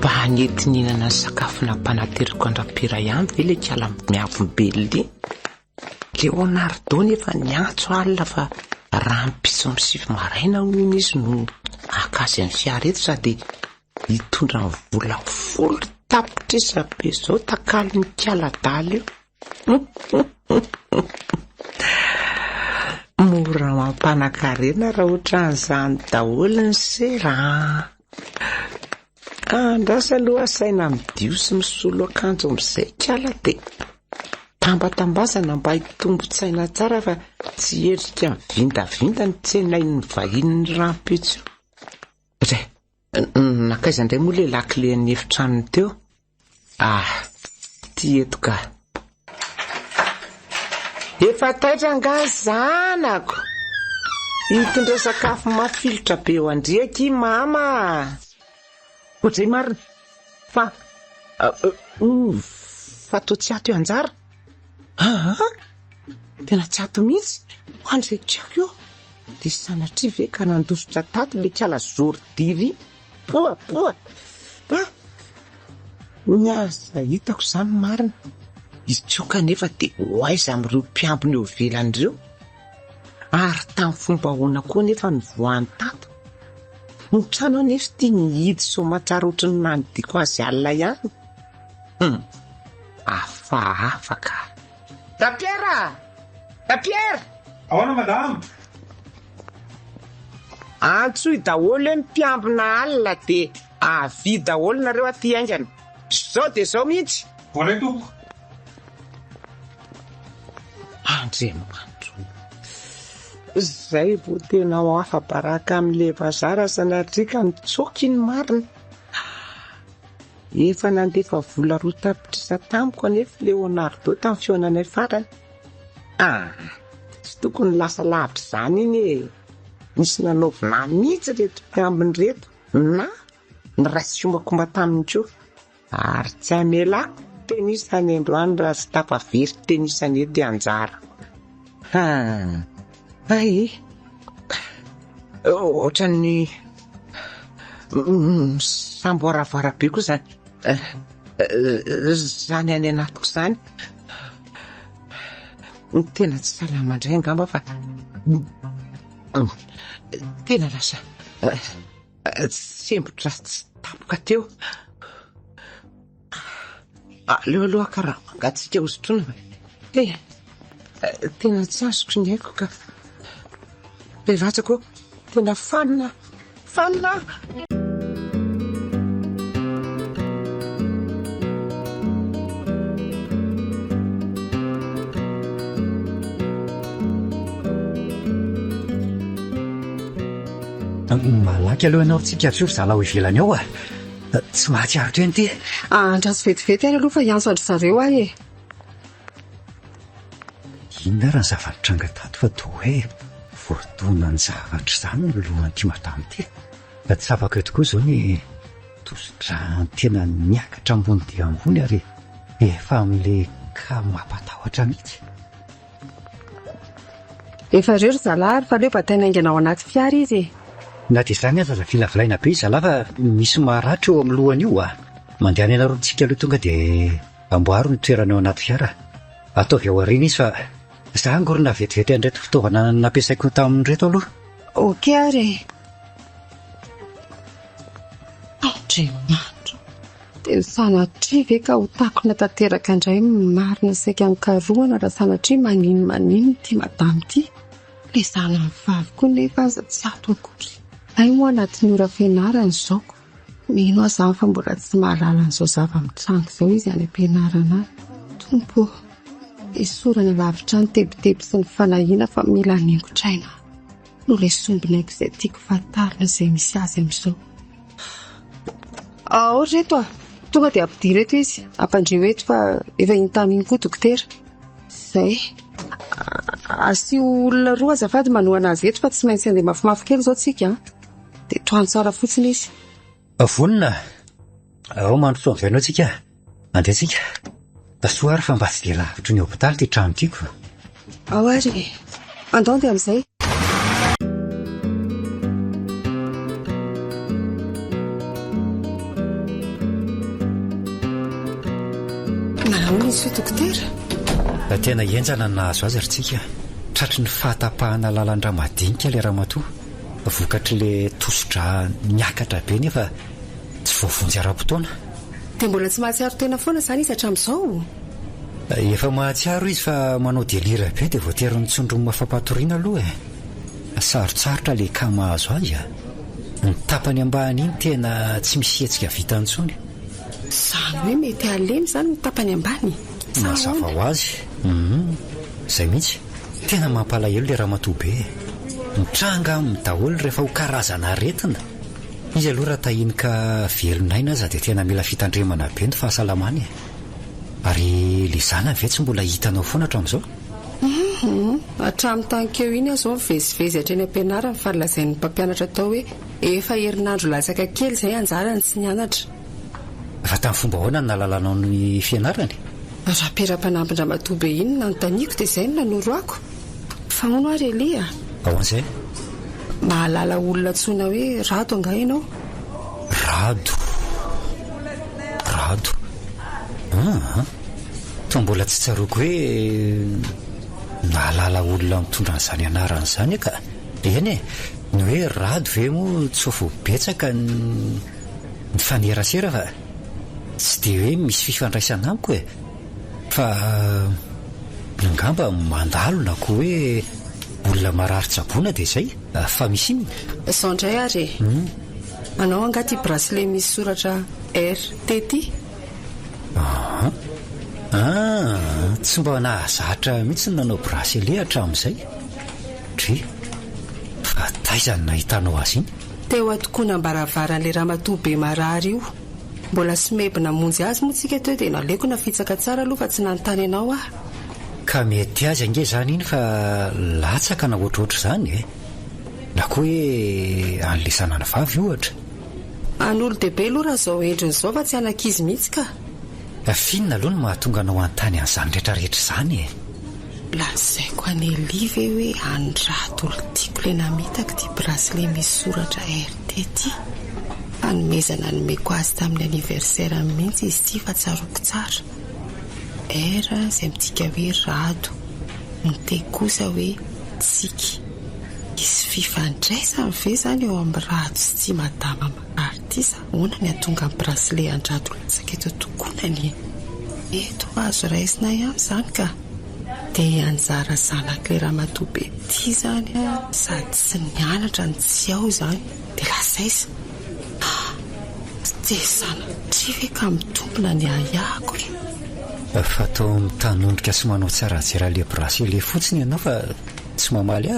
Bahanetininana ny sakafona mpanateriko andrapira ihany ve le kiala miavim-bely. Leonardo nefa niantso alina fa raha mipitso amin'ny sivy maraina hono izy no akazy amin'ny fiara eto sady hitondra ny vola folo tapitrisa be zao takalo ny kiala daly io. Mora mampanakarena raha ohatran'izany daholo ny sera. Andrasa aloha saina midio sy misolo akanjo amin'izay kiala dia tambatambazana mba hitombo-tsaina tsara fa tsy herika mivindavinda ny tsenain'ny vahiny ny rampitso. Nakaiza indray moa le lakile ny efitranony teo. Ty eto ka. Efa taitra nga zanako. Hitondra sakafo mafilotra be eo andriaky mama. Ohatray marina fa to tsy ato eo anjara. Tena tsy ato mihitsy ho an'izay tiako eo. Dia sanatria ve ka nandositra tato le kiala zordiry. Ny aza hitako izany marina. Izy tioka nefa dia hoaiza amin'ireo mpiambina eo ivelan'ireo. Ary tamin'ny fomba ahoana koa nefa ny voany tato. Ny trano anefa tia nihidy soamatsara ohatran'ny nanodiko azy alina ihany. Afaka. Tapierre! Ahoana madame? Antsoy daholo hoe mpiambina alina dia avy daholo nareo aty aingana. Zao dia zao mihitsy. Volay tompoko. Andriamanitra. Zay vo tena ho afa-baraka amin'le vazara sanatria ka nitsoky ny marina. Efa nandefa vola roa tapitrisa tamiko anefa Leonardo tamin'ny fionanay farany. Tsy tokony lasa lavitra izany iny e. Nisy nanaovina mihitsy reto mpiambiny reto na ny raisy fombakomba taminy koa. Ary tsy hamelako tenisany androany raha sy tapavery tenisany eto anjara. Ohatran'ny samboaravara be koa zany. Zany any anatiko zany. Tena tsy salama indray angamba fa tena lasa sembotra tsy tapoka teo. Aleo aloha karaha mangatsika hosotrona tena tsasoko ny haiko ka bevatsako tena fanina malaky aloha ianao tsika tso zala ho ivelany ao tsy mahatsiaro treny ty andraso vetivety ary aloha fa iantso andry zareo ahy e. inona raha ny zavatra tato fa toa hoe voadona ny zavatra izany no lohany madama ty tsy afaka eo tokoa izao ny tositra tena miakatra ambony dia ambony ary efa amin'le ka mampatahotra mihitsy. Efa rero zalary fa leo bataina aingana ao anaty fiara izy na dia izany aza filavolaina be zala fa misy maratra eo amin'ny lohany io mandehana ianareo tsika aloha tonga dia amboaro ny toerana eo anaty fiara ataovy ao aoriana izy fa izaho angorona vetivety an'ireto fitaovana nampiasaiko tamin'ireto aloha. Ok ary andriamanitra dia sanatria ve ka ho takona tanteraka indray marina saika ankaroana raha sanatria manino ty madama ty le zana mivaviko nefa aza tsy ato akory ay moa anatin'ny ora fianarana izaoko mino aho izany fa mbola tsy mahalala an'izao zava-mitrango izao izy any am-pianarana any tompo isorana lavitra ny tebiteby sy ny fanahiana fa mila haningotraina no le sombinaiko izay tiako fatarina izay misy azy amin'izao. Ohatra reto tonga dia ampidia reto izy ampandreo eto fa efa intaniny koa dokotera izay asio olona roa azafady manohana azy eto fa tsy maintsy andeha mafimafy kely izao tsika dia troano tsara fotsiny izy. Vonina ao mandrosoa amin'izay ianao tsika andeha tsika tasoary fa mba tsy dia lavitry ny hopitaly ty trano tiako. Ao ary andao dia amin'izay. Manahona izy io dokotera? Tena enjana ny nahazo azy ry tsika tratry ny fahatapahana lalandra madinika ilay ramatoa vokatry le tosodra miakatra be nefa tsy voavonjy ara-potoana. Dia mbola tsy mahatsiaro tena foana izany izy hatramin'izao? Efa mahatsiaro izy fa manao delira be dia voatery nitsondro ny mafampatoriana aloha sarotsarotra le ka mahazo azy ny tapany ambany iny tena tsy misy hetsika vita intsony. Izany hoe mety alemy izany ny tapany ambany? Mazava ho azy izay mihitsy tena mampalahelo le ramatoa be mitranga amin'ny daholo rehefa ho karazana aretina izy aloha raha tahiny ka velonaina aza dia tena mila fitandremana be ny fahasalamany ary le zanany ve tsy mbola hitanao foana hatramin'izao? Hatramin'ny tankeo iny aho izao mivezivezy hatreny am-pianarana fa lazain'ny mpampianatra tao hoe efa herinandro latsaka kely izay anjarany tsy nianatra. Fa tamin'ny fomba ahoana ny nalalanao ny fianarany? Raperam-panampin-dramatoa be iny nanontaniako dia izay no nanoroako fa mono ary Elia. Ahoan'izay? Mahalala olona tsoina hoe Rado anga ianao? Rado toa mbola tsy tsaroako hoe nahalala olona mitondra n'izany anarana izany ka eny ny hoe Rado ve moa tsofo betsaka ny fanerasera fa tsy dia hoe misy fifandraisana amiko fa ngamba mandalo na koa hoe olona marary-tsaboana dia izay fa misy iny izao indray ary manao angaty bracelet misy soratra RTT? Tsy mba nahazatra mihitsy nanao bracelet hatramin'izay dre fa taizany nahitanao azy iny teo atokoana mbaravaran'ilay ramatoa be marary io mbola somebina monjy azy moa tsika teo dia naleko na fitsaka tsara aloha fa tsy nanontany anao aho ka mety azy ange izany iny fa latsaka na ohatrohatra izany na koa hoe an'lesana ny vavy ohatra an'olo dehibe aloha raha izao endriny izao fa tsy anakizy mihitsy ka finina aloha no mahatonga anao anontany an'izany rehetrarehetra izany lazaiko any Elia ve hoe andrato olo tiako ilay namitako ty bracelet misy soratra RTT anomezana nomeko azy tamin'ny aniversaire mihitsy izy ty fa tsaroako tsara R izay midika hoe Rado ny T kosa hoe Tsiky isy fifandraisany ve izany eo amin'ny Rado sy tsy madama marary ty sa hoana ny atonga amin'ny bracelet andrato latsaka eto tokonany eto azo raisina ihany izany ka dia anjara zanak'ilay ramatoabe ty izany sady sy nianatra ny tsy ao izany dia lasaiza dia sanatry ve ka mitombona ny ahako fa tao mitanondrika sy manao tsara jera le brasy le fotsiny ianao fa tsy mamaly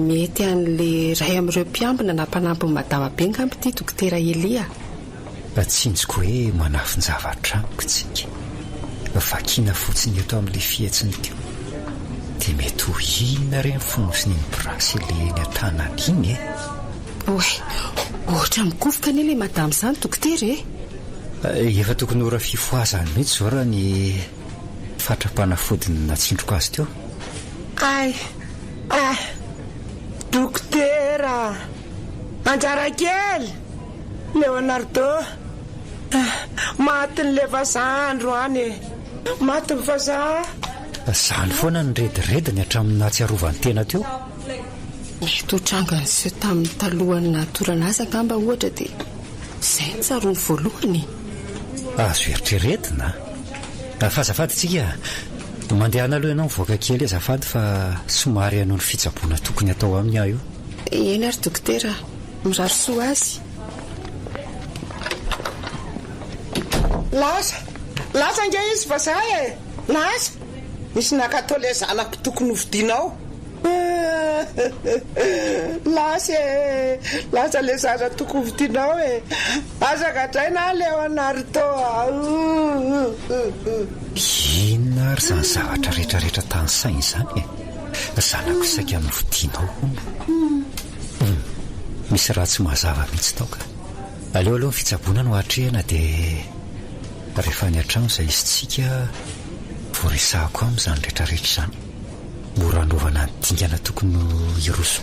mety an'le ray amin'ireo mpiambina nampanampy madama be ngamby ity dokotera Elia tsinjiko hoe manafinjavatra amiko tsika vakiana fotsiny eto amin'le fihetsiny teo dia mety ho inona reny fonosiny ny brasy le ny atanany iny oe ohatra mikofoka anie ilay madama izany dokotera efa tokony ora fifoazany mihitsy zao raha ny fatrapanafodiny natsindroko azy teo dokotera anjara kely Leonardo maty ny levazandro any maty ny vazaha zany foana ny redirediny hatramin'ny natsiarovany tena teo mety hotrangany sy tamin'ny talohany natorana azy angamba ohatra dia izay ny tsaroany voalohany azo eritreretina fazafady tsika mandehana aloha ianao mivoaka kely azafady fa somary ianao ny fitsaboana tokony atao amin'ny aho io eny ary dokotera mirary soa azy lasa nge izy vazaha lasa misy nakatao le zanako tokony hovidinao lasa le zaza tokony hovidinao azakatraina Leonardo inona ary zany zavatra rehetrarehetra tany sainy izany zanako isaky amin'ny vidinao misy raha tsy mahazava mihitsy tao ka aleo aloha ny fitsaboana no atrehana dia rehefa ny atrano izay izy tsika voaresahako amin'izany rehetrarehetra izany mora anaovana ny dingana tokony iroso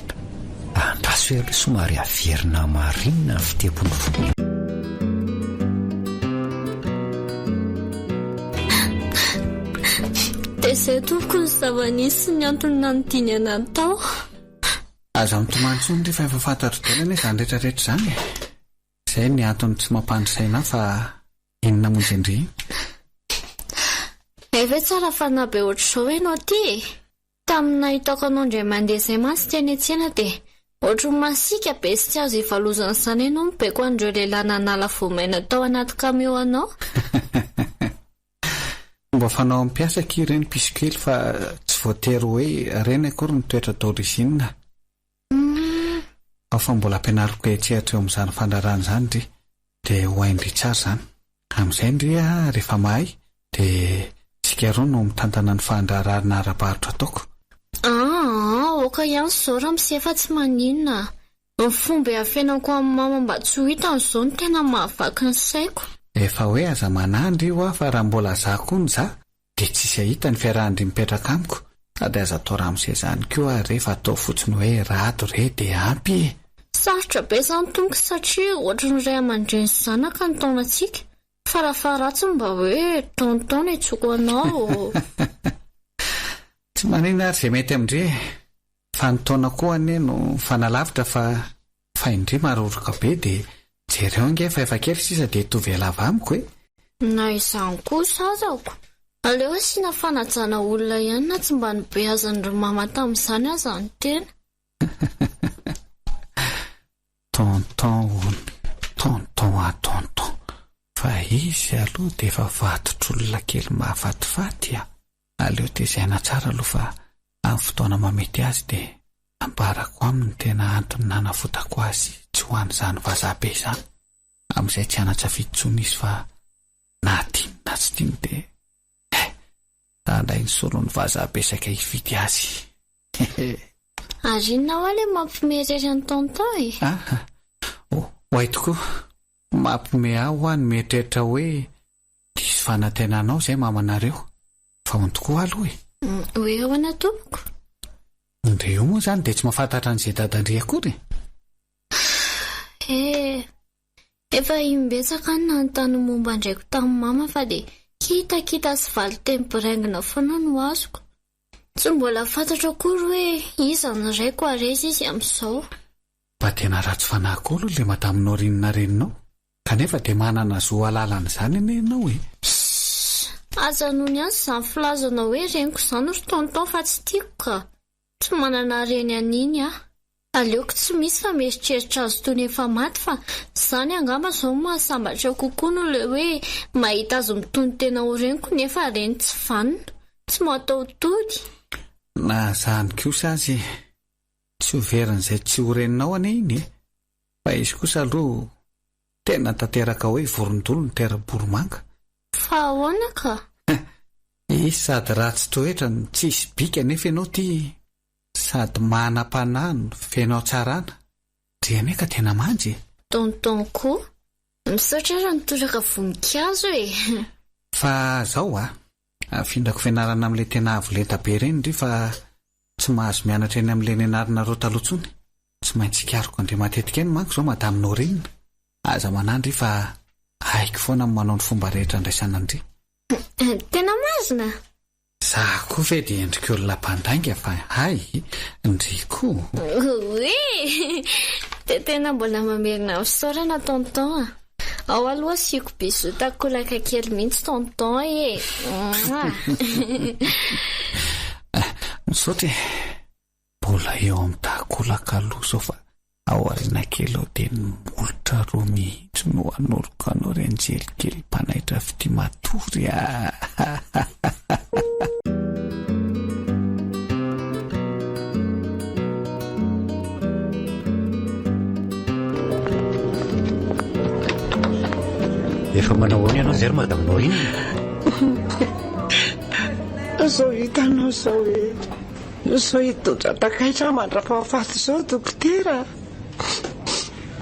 andraso hoe aloha somary averina marinina ny fitebony vony dia izay tompoko ny zava-nisy sy ny antony nanodiny anany tao aza mitomantsony rehefa efa fantatro dalana izany rehetrarehetra izany izay ny antony tsy mampandrisaina fa inona monjy indry efa tsara fanabe ohatr'izao ianao ty tamina hitako anao indray mandeha izay masy ty any an-tsena dia ohatry ny masika be sy tsy azo ivalozana izany ianao mibeko an'ireo lehilahy nanala voamaina tao anaty kameo anao mba fanao ampiasa ki ireny pisikely fa tsy voatery hoe reny akory ny toetra d'origine fa mbola ampianariko etsehatra eo amin'izany fandrarana izany ndry dia ho haindry tsara izany amin'izay ndry rehefa mahay dia tsika roa no mitantana ny fandrarana ara-barotra ataoko oka ihany zao raha misy efa tsy maninona ny fomba hafenako amin'ny mama mba tsy ho hita n'izao no tena mahavaky ny saiko efa hoe aza manandry io fa raha mbola za koa ny za dia tsisy ahita ny fiarahandry mipetraka amiko sady aza atao raha amin'izay izany koa rehefa atao fotsiny hoe rato re dia ampy sarotra be izany tompoko satria ohatra ny ray aman-dreny sy zanaka ny taonantsika farafaratsy mba hoe taontaona itsoko anao tsy manina ary izay mety amindre fa ny taona koa anie no fanalavitra fa indri maroroka be dia jereo nge fa efa kely sisa dia tovy alava amiko na izany koa sazako aleo asiana fanajana olona ihany na tsy mba nibeazan'ry mama tamin'izany aza ny tena tonton a tonton fa izy aloha dia efa vatotr'olona kely mahafatifaty aleo tezaina tsara aloha fa amin'ny fotoana mamety azy dia ambarako aminy tena antony nanafotako azy tsy ho an'izany vazabe izany amin'izay tsy hanatsafidytsony izy fa na tiany na tsy tiany dia tandray ny solon'ny vazabe saika hividy azy ary inona ho ale mampimerery any tonton hoay tokoa mampime aho ho any mieritreritra hoe disy fanantenanao izay mamanareo fa hony tokoa aloha hoe ahoana tompoko ndre io moa izany dia tsy mahafantatra an'izay dadandry akory efa imbetsaka ny nanontany momba ndraiko tamin'ny mama fa dia kitakita sy valo temporaingina foana no azoko tsy mbola fantatra akory hoe iza ny raiko arezy izy amin'izao mba tena ratsy fanahy koa aloha le madaminao rinona reninao kanefa dia manana zo alalana izany ane ianao e. Aza noho ny azy izany filazana hoe reniko izany ry tonton fa tsy tiako ka tsy manana reny an'iny ah. Aleoko tsy misy fa mieritreritra azy toy ny efa maty fa izany angamba izao mahasambatra kokoa noho le hoe mahita azy mitony tena ho reniko nefa reny tsy vanona tsy mataotody. Na izany kosa azy tsy overin'izay tsy ho reninao ane iny fa izy kosa aloha tena tanteraka hoe vorondolo ny tera-boromanga. Fa ahoana ka? Izy sady ratsy toetra ny tsisy bika nefa ianao ty sady manam-panahy fenao tsarana dreny ka tena manjy. Tonton koa misaotra raha nitoraka voninkazo e. Fa zao afindrako fianarana amin'ilay tena avo lenta be reny ndry fa tsy mahazo mianatra eny amin'ilay nianarana roa taloha tsony. Tsy maintsy ikariko andre matetika eny manko zao madame Norine. Aza manandry fa haiko foana manao ny fomba rehetra andraisana andry. Tena mazina? Zaho koa ve dia endrika olona mpandainga fa hay ndriko. Dia tena mbola mamerina misaorana tonton. Ao aloha siako biso takolaka kely mihitsy tonton e. Misaotra mbola eo amin'ny takolaka aloha zao fa ao arina kely ao dia molitra roa mihitsy no hanoroko anao renjely kely mpanaitra fity matory Efa manao ahoana ianao zay madame Norine? Zao hitanao zao hoe zao hitotra takaitra mandra-pahafaty zao dokotera.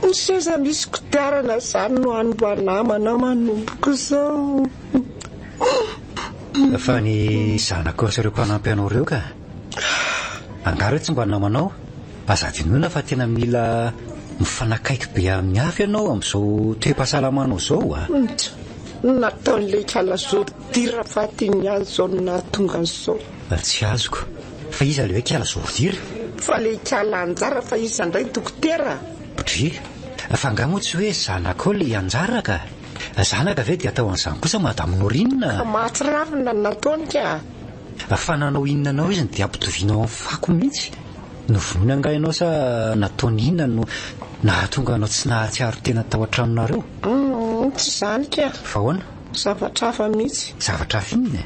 Ny seza misy kodiarana izany no anombanamana manomboka zao. Fa ny zanako ireo mpanampy anao ireo ka angara tsy mba namanao azadinona fa tena mila mifanakaiky be amin'ny hafa ianao amin'izao toe-pahasalamanao zao nataon'ilay kalazordira fa tiany azy zao nahatonga an'izao. Tsy azoko fa iza le hoe kalazordira? Fa le kala anjara fa iza indray dokotera? Dri fa angamo tsy hoe zanako le anjara ka zanaka ve dia atao an'izany kosa madame Norine? Mahatsiravina nataony ka fa nanao inona anao izy dia ampitovianao amin'ny fako mihitsy. Novonoina anga ianao sa nataony inona no nahatonga anao tsy nahatsiaro tena tao an-tranonareo? Tsy izany ka. Fa ahoana? Zavatra hafa mihitsy. Zavatra hafa inona?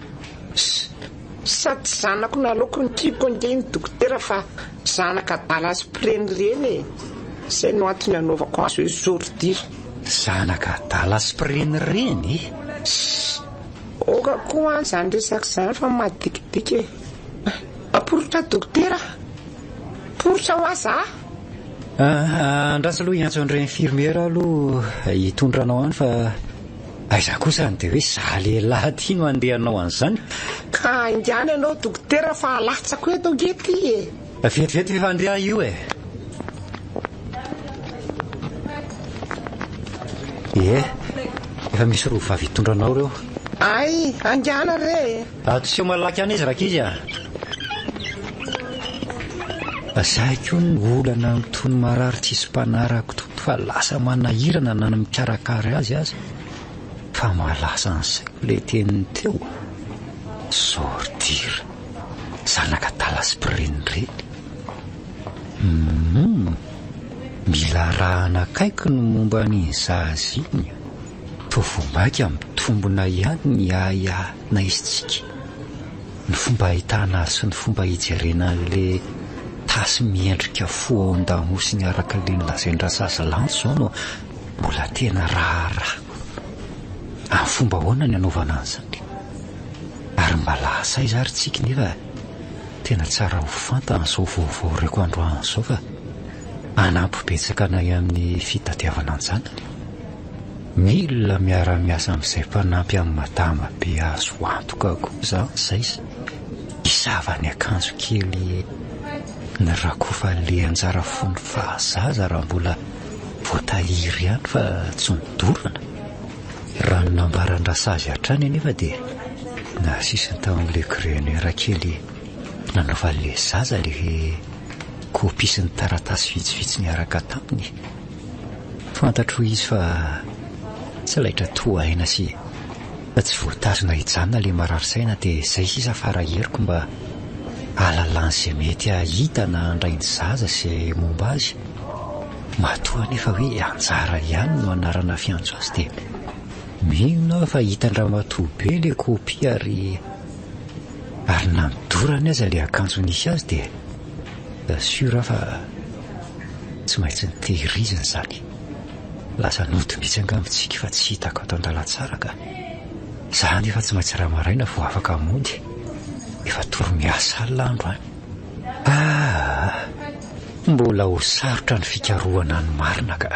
Sady zanako naloko ny kiko ndray ny dokotera fa zanaka dalaspreny reny izay no antony anaovako azy hoe zordira. Zanaka dalaspreny reny? Oka koa izany resaka izany fa madikidika e. Aporotra dokotera? Porotra ho aza andrasa aloha hiantso an'ireny infirmiera aloha hitondranao any fa aiza kosa ny dia hoe za lehilahy ty no andehanao an'izany ka indiany ianao dokotera fa alatsako eto ngety e. Vetivety efa andeha io e. Efa misy roa vavy hitondranao reo. Ay, andiana re. Tsy malaky any izy rakizy Zaiko ny olana mitony marary tsisy mpanarako toto fa lasa manahirana na mikarakary azy fa malasa an'izay le teniny teo zordira zanaka dalaspreny reny. Mila raha anakaiko no momba ny zazy iny tovomaky amin'ny tombona ihany ny na izitsika ny fomba ahitana azy sy ny fomba hijerena le tasy miendrika fo ao an-damosiny araka le nylazain-drasazy lanto zao no mbola tena raharaha amin'ny fomba ahoana ny anaovana an'izany ary mba lasay zary tsika nefa tena tsara ho fanta an'izao vaovao reko androany zao fa anampibetsaka anay amin'ny fitadiavana anjanany. Mila miara-miasa amin'izay mpanampy amin'ny madama be azo antoka koa za zay isavany akanjo kely ny rakofa le anjara fony fahazaza raha mbola voatahiry ihany fa tsy nidorana raha ny nambaran-drasazy hatrany nefa dia na sisiny tao amin'le grenera kely nanaova le zaza le kopisy ny taratasy vitsivitsy niaraka taminy fantatro izy fa tsy laitra toa aina sy tsy voatazona hijanona le mararisaina dia izay sisa faraheriko mba alalan'izay mety ahita na andrain'ny zaza sy momba azy. Matoa nefa hoe anjara ihany no anarana fiantso azy dia mino fa hitan-dramatoa be le kopia ary namidorany aza le akanjo nisy azy dia sura fa tsy maintsy nitehirizina izany. Lasa noty mihitsy angambontsika fa tsy hitako ato an-dalatsara ka izany efa tsy maintsy raha maraina vao afaka mody. Efa toro-miasa al'andro mbola ho sarotra ny fikarohana ny marina ka.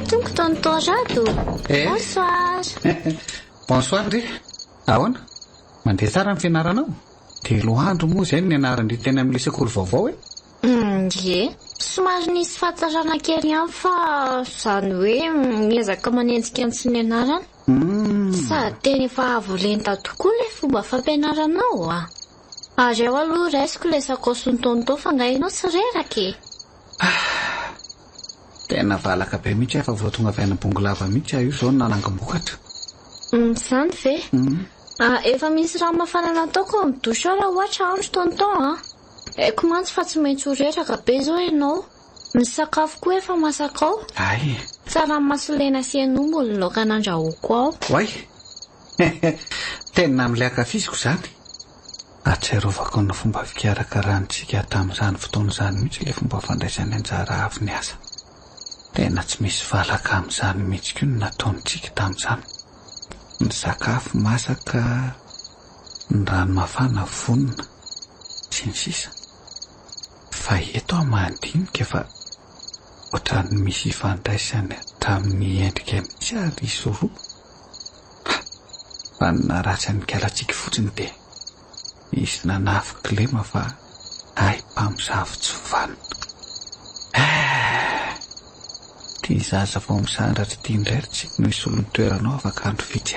Tonko tonton Jado. Bonsoir. Bonsoir ry. Ahoana? Mandeha tsara ny fianaranao? Telo andro moa izay ny anarany teny amin'ny sekoly vaovao e? Ye, somary nisy fahatsarana kely ihany fa izany hoe miezaka manenjika ny sy ny anarana. Sady teny efa avolenta tokoa ilay fomba fampianaranao Ary eo aloha raisiko ilay sakosy ny tonton fa ngainao tsy reraka e. Tena valaka be mihitsy efa vao tonga avy any Bongolava mihitsy io izao nanangam-bokatra. Izany ve? Efa misy raha mafana nataoko midosy raha ohatra andro tonton Eko mantsy fa tsy maintsy ho reraka be zao ianao. Ny sakafo koa efa masaka ao. Ay. Tsara masolena sy enombo ny laoka nandrahoako ao. Way. Tena amin'ilay akafiziko izany. Ahatsiarovako ny fomba fikarakaràntsika tamin'izany fotoana izany mihitsy ilay fomba fandraisany anjara avy ny asa. Tena tsy misy valaka amin'izany mihitsy koa ny nataontsika tamin'izany. Ny sakafo masaka, ny rano mafana vonona, sy ny sisa. Fa eto mandinika fa ohatran'ny misy ifandraisany tamin'ny endrika mihitsy ary izy roa. Fa naratsy ny kalatsika fotsiny dia izy nanafika lema fa mpamosavy tsy vanona. Tia zaza vao misandratra tia indray tsy misy olony toeranao afaka andro vitsy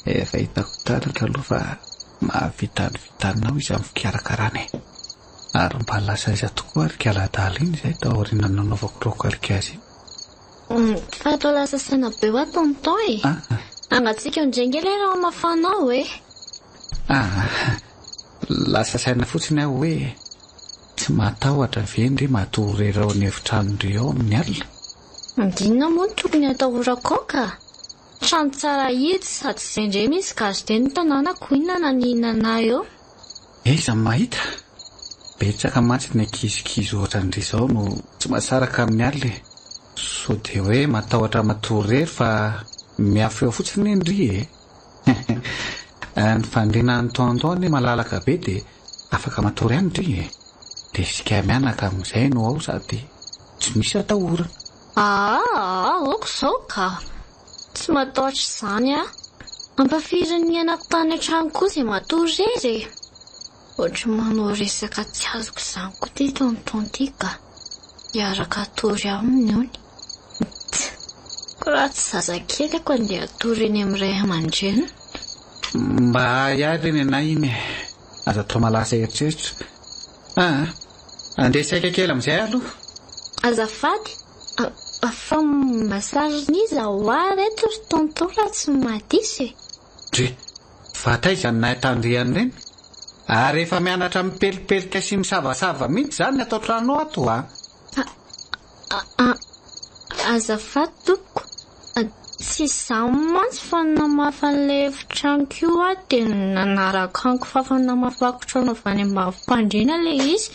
Efa hitako taratra aloha fa mahavita ny vitanao izy amin'ny fikarakarana ary mba lasa iza tokoa ary kaladala iny izay taoriana nanaovako rokalika azy. Fa atao lasa saina be hoa tonton Angatsika ndrengely raha mafanao lasa saina fotsiny aho hoe tsy matahotra vendry matorerao ny efitrano-ndry ao amin'ny alina. Ndinona moa ny tokony atahorako ka? Trano tsara hitsy sady izay indray misy gazety ny tanànako inona naninana eo. Iza mahita betsaka mantsy ny ankizikizy ohatran'izay izao no tsy mahasaraka amin'ny alina so dia hoe matahotra matorery fa miafo eo fotsiny ndry ny fandrinan'ny tonton malalaka be dia afaka matory ihany ndry dia isika mianaka amin'izay no ao sady tsy misy atahorana. Aoko izao ka tsy matahotra izany ampafirin'ny anako tany an-trano koa izay matorery ohatra manao resaka tsy azoko izany koa ty tonton ty ka hiaraka atory aminy ony. Koa tsy zazakely ako andeha atory eny amin'ny ray aman-dreny. Mba hiary eny anay iny aza toa malasa eritreritra. Andeha saika kely amin'izay aloha. Azafady fa masariniza ho ary eto ry tonton raha tsy madisy Dry, fa taizany nahay tandriany reny ary efa mianatra mipelipelika sy misavasava mihitsy izany atao trano ato azafady tompoko tsy izany mantsy fa namafa an'ilay efitrano koa dia nanaraka anko fa namafako trano avy any ambavim-pandriana ilay izy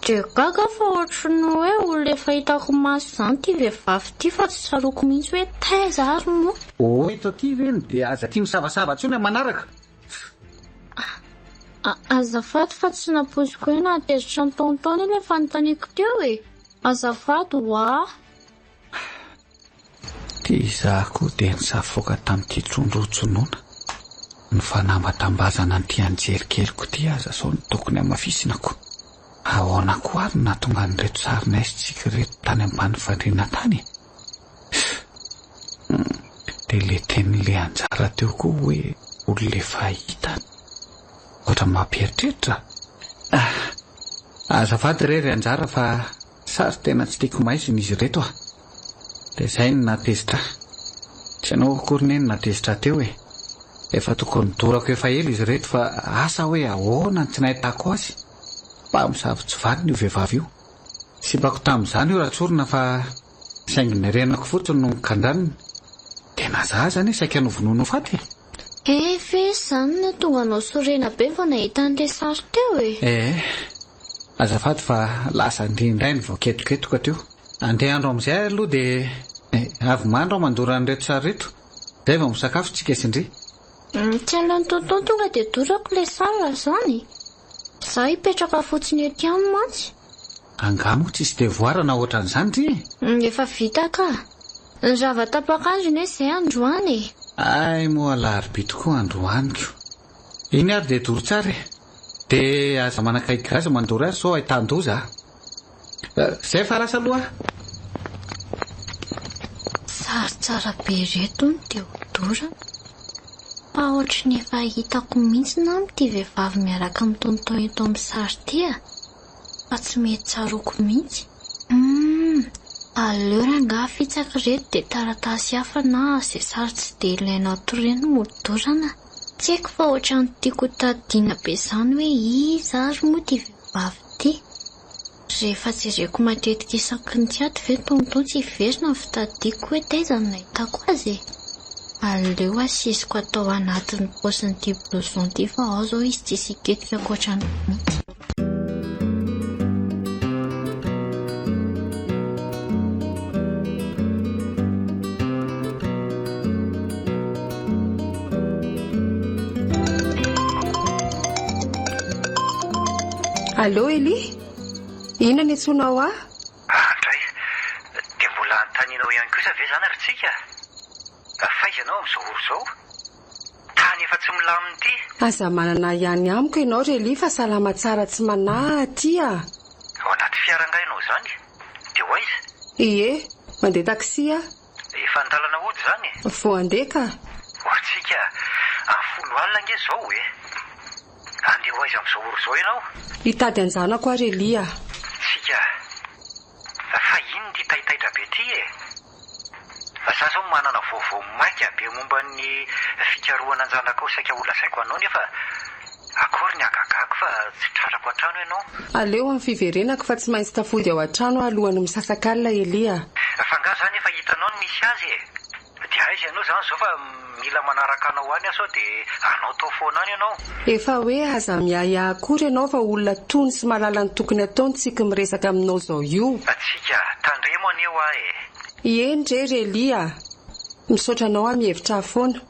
dia gaga fa ohatrany hoe olona efa hitako maso izany ty vehivavy ty fa tsy saroko mihitsy hoe taiza ary moa. Eto aty reny dia aza tia misavasava tsony manaraka. Azafady fa tsy napoziko hoe natezitra ny tonton ilay fanontaniako teo azafady Ty izako dia nisafoka tamin'ity trondro tsonoana ny fanambatambazana ny ty anjerikeliko ty aza sao ny tokony amafisinako. Ahoana koa ary nahatonga ny reto sarinay sy tsika reto tany ambany fandriana tany dia le teny'le anjara teo koa hoe olona fahita ohatra mampieritreritra. Azafady rery anjara fa sary tena tsy tiako maizina izy reto dia izay ny natezitra. Tsy anao akory neny natezitra teo efa tokony dorako efa ela izy reto fa asa hoe ahoana tsy nahitako azy. Mba misavy vaniny io vehivavy io. Simbako tamin'izany io ratsorina fa saingy nirenako fotsiny no mikandraniny. Dia nazaha zany saika novonono faty. Fe izany no tonga anao sorena be vao nahita an'ilay sary teo azafady fa lasa indrindray ny vao ketoketoka teo. Andeha andro amin'izay aloha dia avy mandro mandora an'ireto sary reto. Izay vao misakafo tsika sindry. Tsy alany tonton tonga dia dorako ilay sary zany. Izaho hipetraka fotsiny ety aminy mantsy. Angamo tsy isy devoirana ohatran'izany ry. Efa vita ka. Ny zava-tapakandrony izay androany. Ay moa alarobia tokoa androaniko. Iny ary dia doro tsara dia aza manakaiky gazy mandoro azy sao ahitàn-doza. Izay fa rasa aloha. Sary tsara be reto ny dia hodorana. Fa ohatry ny efa hitako mihitsy na amin'ity vehivavy miaraka amin'ny tonton eto amin'ny sary ity fa tsy mety tsaroko mihitsy. Aleo rangaha fitsaka reto dia taratasy hafa na izay sary tsy dia ilaina ato ireny modorana. Tsy haiko fa ohatrany tiako tadiana be izany hoe iza ary moa ity vehivavy ity. Rehefa jereko matetika isaky ny tsy ato ve tonton tsy hiverina ny fitadiako hoe taiza no nahitako azy. Aleo asisiko atao anatin'ny paosin'ity blouson ity fa ao zao izy tsisy hiketika ankoatrany mihitsy. Allô Eli? Ina ny antsoinao Andray, dia mbola antaninao ihany kosa ve zany ary tsika? Faizanao amin'izao oro izao? Tany efa tsy milamina ity. Aza manana ihany amiko ianao Reli fa salama tsara tsy manahy aty Ao anaty fiarangainao zany? Dia hoaiza? Ie, mandeha taksi Efa andalana ody zany? Vao andeha ka. Tsika, 10 alina ange izao andeha hoaiza amin'izao oro izao ianao? Hitady anjanako Reli Tsika, fa ino ty taitaitra be ty fa za zao manana vaovao maika be momba ny fikarohana anjanako saika olazaiko anao nefa akory ny agagako fa tsy tratrako an-trano ianao. Aleo amin'ny fiverenako fa tsy maintsy tafody ao an-trano alohan'ny misasakalina Eli fa nga zany efa hitanao ny misy azy dia aiza ianao zany zao fa mila manaraka anao any sao dia anao tao foana any ianao. Efa hoe aza miaya akory ianao fa olona tony sy malala ny tokony ataony tsika miresaka aminao zao io. Tsika, tandremo anio Endre Reli misaotra anao mihevitra foana.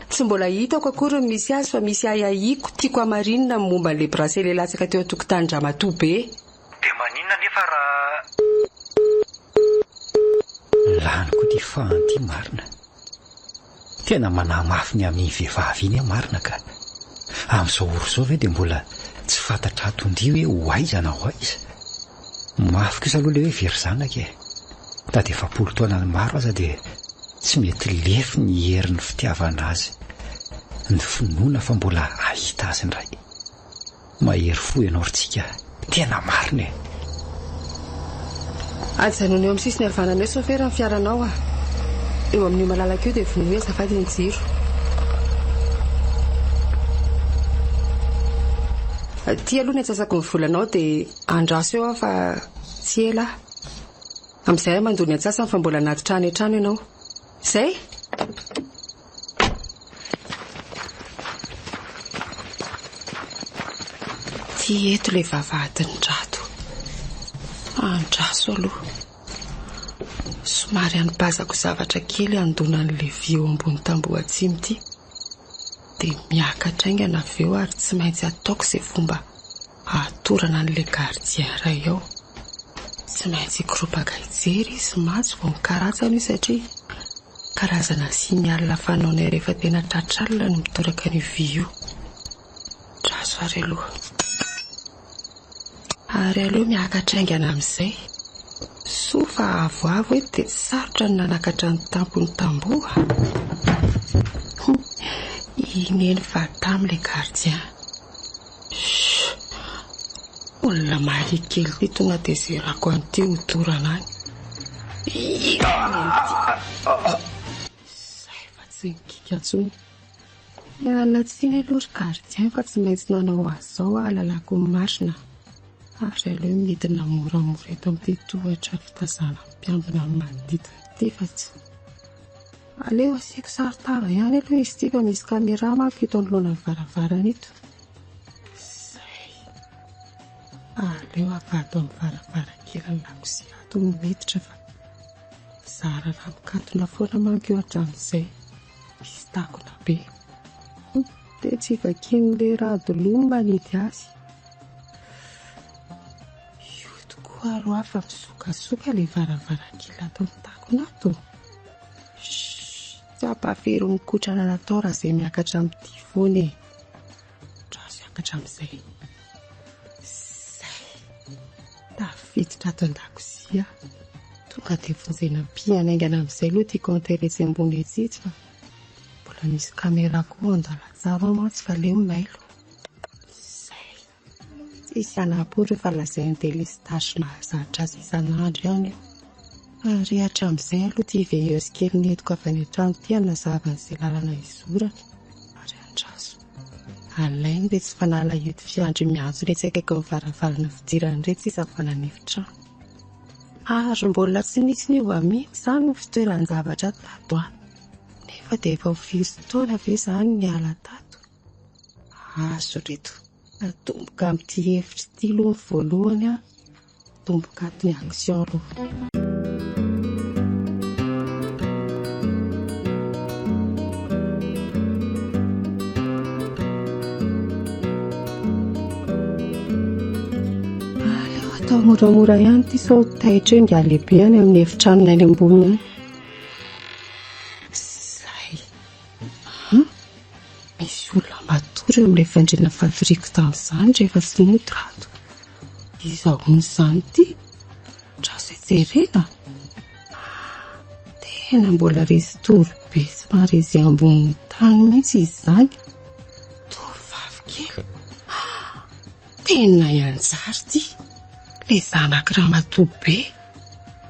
Tsy mbola hitako akory misy azy fa misy ayaiko tiako amarinina momba le bracelet latsaka teo an-tokotany Ramatoa be. Dia maninona nefa raha laniko ty fahanty marina. Tena manamafy ny amin'ny vehivavy iny marina ka amin'izao oro izao ve dia mbola tsy fantatra atondia hoe hoaiza na hoaiza. Mafy kosa aloha le hoe very zanaka da dia 10 taona maro aza dia tsy mety lefy ny herin'ny fitiavana azy. Ny finoana fa mbola ahita azy ndray. Mahery fo ianao ritsika, tena marina Ajanony eo amin'ny sisiny havanana eo sofera ny fiaranao eo amin'io malalaka io dia vono hoe azafady ny jiro. Ty aloha ny atsasako ny volanao dia andraso eo fa tsy ela. Amin'izay mandoro ny atsasany fa mbola anaty trano an-trano ianao. Izay? Ty eto ilay vavahadin'ny drato. Andraso aloha. Somary anibazako zavatra kely andonan'ilay vy eo ambony tamboho atsimo ity. Dia miakatra aingana avy eo ary tsy maintsy ataoko izay fomba atorana an'ilay gardien iray ao. Tsy maintsy ikropaka hijery izy maso vao mikaratsana io satria karazana signal fanaonay rehefa tena tratralina no mitoraka ny vy io. Draso ary aloha. Ary aloha miakatra aingana amin'izay. Sofa avoavo hoe dia sarotra ny nanakatra ny tampony tamboho. Ineny vata amin'ilay gardien. Olona mahia kely ty tonga dia zerako an'ity hodorana any. Zay fa tsy nikika intsony. Alatsiny aloha ry gardien fa tsy maintsy nanao azao ahalalako ny marina. Ary aleo midina moramora eto amin'ity tohatra fitazana mpiambina ny manodidina ity fa tsy. Aleo asiako saritara ihany aloha izy ity fa misy kamera manko eto anoloana ny varavarana eto. Zay. Aleo avato amin'ny varavarankely lakozia ato ny miditra fa zara raha mikatona foana manko eo hatramin'izay. Misy takona be. Dia tsy vakian'ilay radoloha manidy azy. Io tokoa aro afa misokasoka ilay varavarankely ato amin'ny takona ato. Tsy ampahafery mikotrana natao raha izay miakatra amin'ity foana e. Trazo miakatra amin'izay. Zay. Tafiditra ato an-dakozia. Tonga dia vonjena mpianaingana amin'izay aloha tiako anteretsy ambony etsitsy fa mbola misy kamera koa andala-tsara mantsy fa leo mailo. Zay. Tsisy anapory fa lazainy délestage nahazatra azy isan'andro ihany eo. Rehatra amin'izay aloha tia veilleuse kely netiko avy any an-trano ity hanazava an'izay lalana izorana ary andraso. Alainy dia tsy fanalahito fiandry miantso ilay tsy akaiky ny varavarana fidirana iretsy izy avy nanefin-trano. Ary mbola tsy nisy niova mihitsy izany ny fitoeran-javatra tato any. Nefa dia efa ho firy taona ve izany niala tato. Azo reto. Natomboka amin'ity hevitra ity aloha ny voalohany a. Tomboka ato ny action aloha. Atao moramora ihany ty sao taitra eo ngia lehibe any amin'ny efitranony any ambony any. Zay. Misy olona matory eo amin'ilay fandriana fatoriko tamin'izany rehefa tsy mody rato. Iza hono izany ty? Trazo ejerena. Tena mbola resy toro be sy maharesy ambony tany mihitsy izy izany. Tovovavy kely. Tena ianjary ty. Ilay zanaka ramatoa be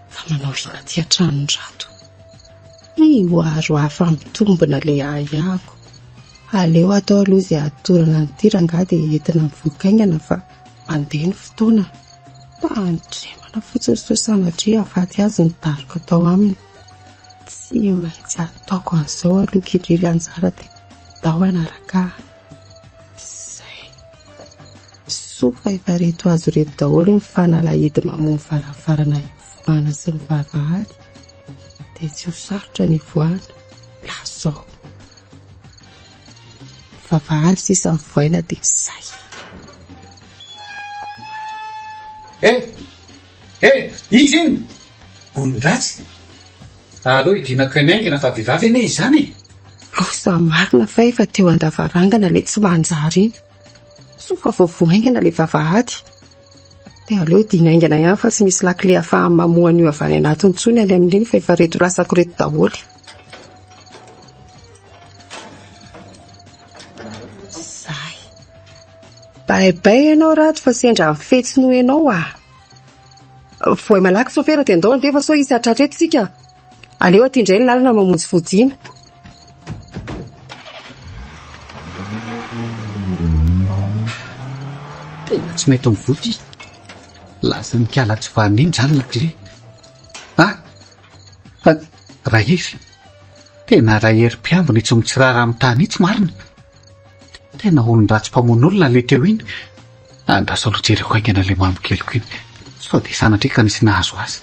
fa manao hina aty an-tranon-drato. Io aro hafa mitombina ilay ahako. Aleo atao aloha izay atorana ny tiranga dia entina mivoakaingana fa mandeha ny fotoana. Pandremana fotsiny sao sanatria afaty azy ny dariko atao aminy. Tsy maintsy ataoko an'izao aloha kidriry anjara dia dao anaraka. Sofa efa reto azo reto daholo ny fanalahidy mamono varavarana ivoahana sy ny vavahady. Dia tsy ho sarotra ny ivoahana. Lazao. Vavahady sisa mivoaina dia izay. Izy iny! Olon-dratsy! Allo idinako ny aingana fa vehivavy anie izany. Losa marina fa efa teo an-davarangana ilay tsy manjary iny. Sofa voavoaingana ilay vavahady. Dia aleo dinaingana ihany fa tsy misy lakile ahafahany mamohana io avy any anatiny intsony any amin'iny fa efa reto lasako reto daholo. Zay. Baibay ianao rato fa sendra mifetsy no ianao Voay malaky sofera dia andao andefa sao isy hatratreta isika. Aleo atindray ny lalana mamonjy fodiana. Tena tsy mety mivoty. Lasa ny kiala tsy vaniny izany lakile. Fa rahery. Tena rahery mpiambina tsy mitsirara amin'ny tany itsy marina. Tena olon-dratsy mpamono olona ilay teo iny. Andraso aloha jereko aingana ilay mamikeliko iny. Sao dia sanatria ka nisy nahazo azy.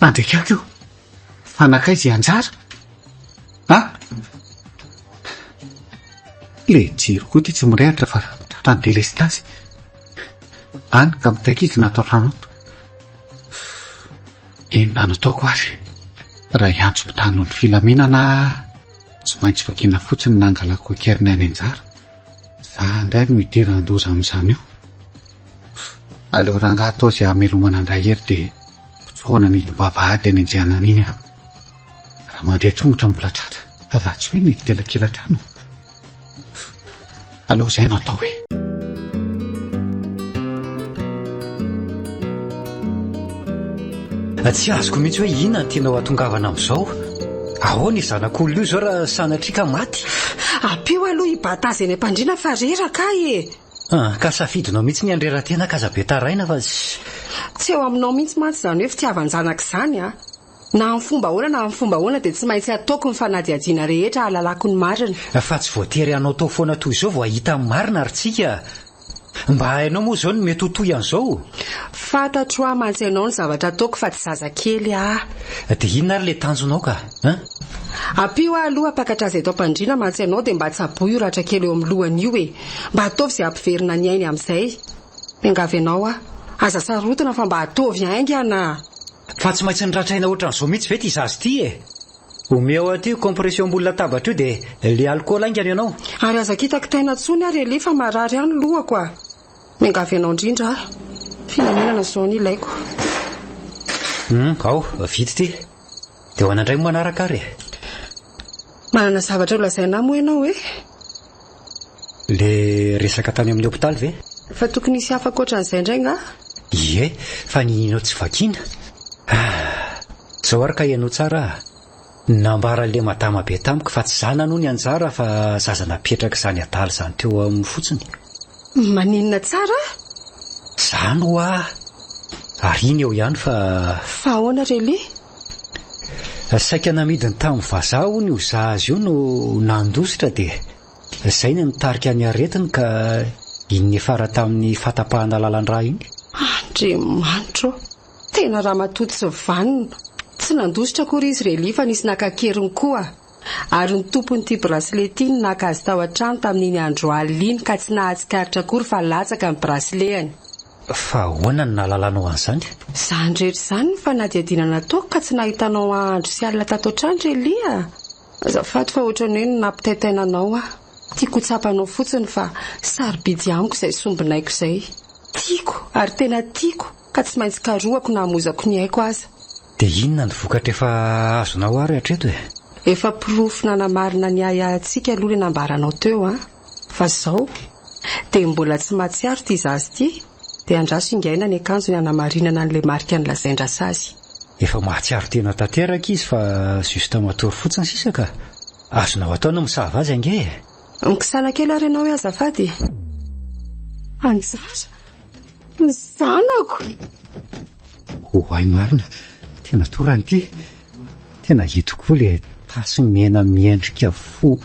Andreka io. Fanakay izay anjara. Le jiro koa ty tsy mirehatra fa tratra ny délestage. Any ka mitakizy natao tranoto. Inona nataoko ary? Raha iantso mitany ny filaminana tsy maintsy vakiana fotsiny nangalako akeriny any anjara. Za indray no hidiran-doza amin'izany io. Aleo rangahy atao izay hamelomana andrahery dia Foana ny bavahady any anjianana iny aho. Raha mandeha tongotra mipilatratra, raha tsy hoe mety telakelatrano. Aleo izay no atao hoe. Tsy azoko mihitsy hoe inona ny tianao hatongavana amin'izao. Ahoana zanak'olona io zao raha sanatrika maty. Apio aloha ibatazy eny am-pandriana fa reraka e. Ka safidinao mihitsy ny andrera-tena kazabe taraina fa tsy eo aminao mihitsy mantsy izany hoe fitiavan-janaka izany a. Na amin'ny fomba ahoana na amin'ny fomba ahoana dia tsy maintsy ataoko ny fanadihadiana rehetra hahalalako ny marina. Fa tsy voatery anao tao foana toy izao vao ahita ny marina ary tsika. Mba hainao moa izao ny mety ho toy an'izao. Fantatro aho mantsy ianao ny zavatra ataoko fa tsy zazakely ah. Dia inona ary le tanjonao ka? Apio aloha apakatra azy eto am-pandriana mantsy ianao dia mba tsaboy io ratra kely eo amin'ny lohany io e. Mba ataovy izay ampiverina ny ainy amin'izay. Miangavy ianao ah. Aza sarotana fa mba ataovy haingana. Fa tsy maintsy nitratraina ohatran'izao mihitsy ve ty zazy ty e. Omeo aty compression ambony latabatra io dia le alcool aingana ianao. Ary aza kitakitaina tsony ary ele fa marary ihany lohako ah. Miangavy ianao indrindra ah. Filaminana izao ny ilaiko. Ao, vity ty. Dia ho anandray manaraka ary. Manana zavatra ho lazaina moa ianao e. Le resaka tany amin'ny hôpitaly ve? Fa tokony hisy hafa ankoatran'izay indray nga? Ie, fa ninao tsy vakiana. Zao ary ka ianao tsara. Nambara le madama be tamiko fa tsy zana noho ny anjara fa zaza napetraka izany adaly izany teo amin'ny fotsiny. Maninona tsara? Zano ah. Ary iny eo ihany fa... Fa ahoana rely? Saika namidiny tamin'ny vazaha hono io zaza io no nandositra dia izay ny nitarika ny aretiny ka iny efara tamin'ny fatapahana lalan-drà iny. Andriamanitro, tena raha matoto sy vanina. Tsy nandositra kory izy rely fa nisy nakakeriny koa. Ary ny tompon'ity bracelet iny naka azy tao an-trano tamin'iny andro alina ka tsy nahatsikaritra kory fa latsaka ny bracelehany. Fa ahoana ny nahalalànao an'izany? Izany rehetra izany ny fanadihadiana nataoko ka tsy nahitanao andro sy alina tato an-trano rely ah. Azafady fa ohatran'ny hoe nampitaitainanao ah. Tiako tsapanao fotsiny fa sarobidy amiko izay sombinaiko izay. Tiako ary tena tiako ka tsy maintsy karohako na hamozako ny aiko aza. Dia inona ny vokatra efa azonao ary hatreto e? Efa pirofo namarina ny ayantsika aloha le nambaranao teo ah. Fa izao dia mbola tsy matsiaro ity zazy ity dia andraso ingaina ny akanjo ny hanamarinana an'ilay marika ny lazaindrasa azy. Efa mahatsiaro tena tanteraka izy fa justa matory fotsiny sisa ka. Azonao ataona misava azy ange. Mikisana kely ary ianao hoe azafady. Anjara ny zanako. Hoay marina, tena torany ity. Tena hito koa le tasy mena miendrika fo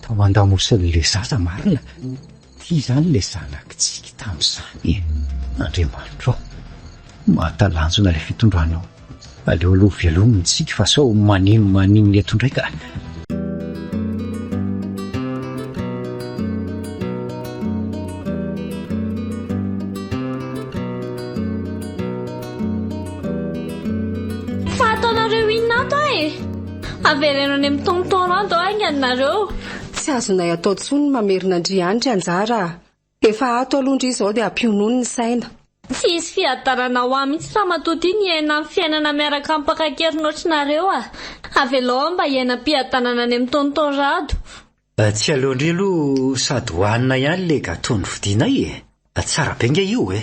tao an-damosin'le zaza marina. Ty izany le zanakitsika tamin'izany. Andriamanitro, mahatalanjona ilay fitondranao. Aleo aloha velomina tsika fa sao maninona eto indraika. Fa ataonareo inona ato e? Avereno any amin'ny tontonrando ainganareo. Tsy azonay atao tsony mamerina andrianitra anjara. Efa ato alondra izao dia ampionony ny saina. Tsy isy fiadarana ho mihitsy fa matoto iny iaina amin'ny fiainana miaraka amin'ny mpakakerinao ohatranareo ah. Avelao mba iaina mpiadanana any amin'ny tontonrado. Tsy aleondry aloha sady hohanina ihany le gato novidinay e. Tsara be nge io e.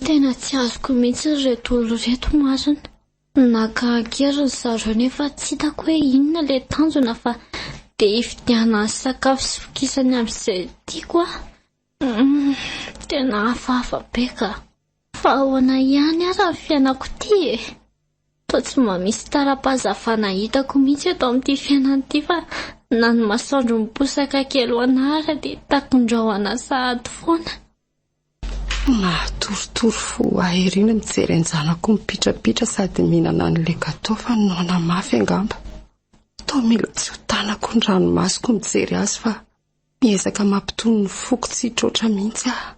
Tena tsy azoko mihitsy reto olo reto marina. Nakakeriny zareo nefa tsy hitako hoe inona le tanjona fa dia ifidiana sakafo sy fokisany amin'izay tiako ah. Tena hafahafa be ka. Fa ahoana ihany ara ny fiainako ity e. Toa tsy mamisy tara-pahazafana hitako mihitsy eto amin'ity fiainana ity fa na ny masoandro miposaka kely ho anara dia takondrahoana sahady foana. Matoritory fo aherina mijery anjanako mipitrapitra sady mihinana an'ilay gato fa nona mafy angamba. Tao mila tsy ho tanako ny ranomasoko mijery azy fa miezaka mampitony ny foko tsy hitroatra mihitsy ah.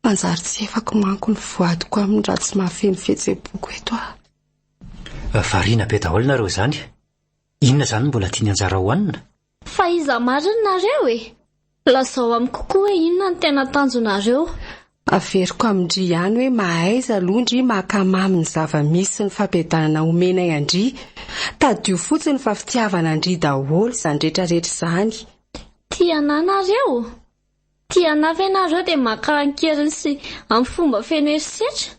Manjary tsy efako manko ny voadiko amin'ny raha tsy mahafeny fihetseham-poko eto ah. Variana be daholo nareo izany. Inona izany mbola tiany anjara hohanina? Fa iza marina nareo e. Lazao amiko kokoa hoe inona ny tena tanjonareo. averiko amindry ihany hoe mahaiza aloha ndry mahakamamy ny zava-misy ny fampiadanana omenay andry tadio fotsiny fa fitiavana andry daholo izany rehetrarehetra izany. Tiananareo? Tianareo dia makarankeriny sy amin'ny fomba fenerisetra?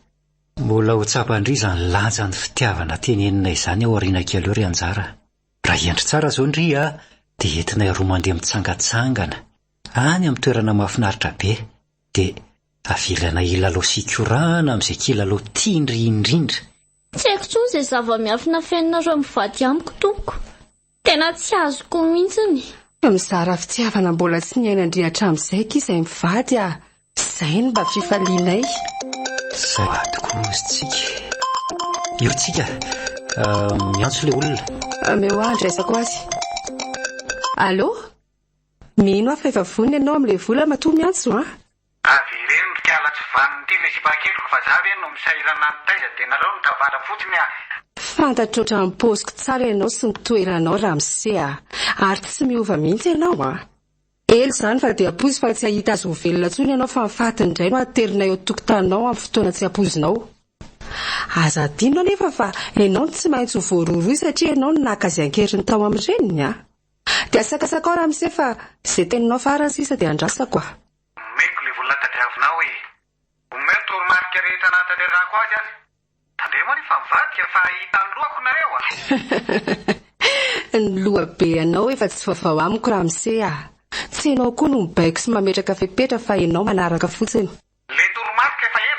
Mbola ho tsapandry izany lanja ny fitiavana teneninay izany ao aoriana kely eo ry anjara. Raha endry tsara zao ndry dia entinay roa mandeha mitsangatsangana any amin'ny toerana mahafinaritra be dia avelana ilalao sikorana amin'izay kilalao tiandry indrindra. Tsy haiko intsony izay zava-miafina fiainareo mivady amiko tompoko. Tena tsy azoko mihitsiny. Mizara fitiavana mbola tsy niaina andrihatra amin'izay izay mivady izay no mba fifalianay. Zay tokoa tsika. Io tsika miantso ilay olona. Meo andraisako azy. Allô? Mino afa efa vonona ianao amin'ilay vola matoa miantso Avy ireny ny kialatsy vaniny ity ilay sipakeloko fa zavy no misairana ny taiza dia nareo no tavara fotsiny Fantatro ohatran'ny paoziko tsara ianao sy ny toeranao Ramsey ary tsy miova mihitsy ianao Elo izany fa dia apozy fa tsy ahita azy ho velona intsony ianao fa mifatiny indray no aterinay eo tokotaninao amin'ny fotoana tsy apozinao. Aza adinona anefa fa ianao tsy maintsy ho voaroroy satria ianao no naka azy ankeriny tao amin'ireniny Dia sakasakao Ramsey fa izay teninao farany sisa dia andrasako Omeko ilay vola tadiavinao hoe omeo toromarika rehetra natanterahako azy azy. Tandremo moa nefa mivadika fa hita ny lohako nareo Ny lohabe ianao efa tsy vaovao amiko Ramsey Tsy ianao koa no mibaiko sy mametraka fepetra fa ianao manaraka fotsiny. Ilay toromarika efa eny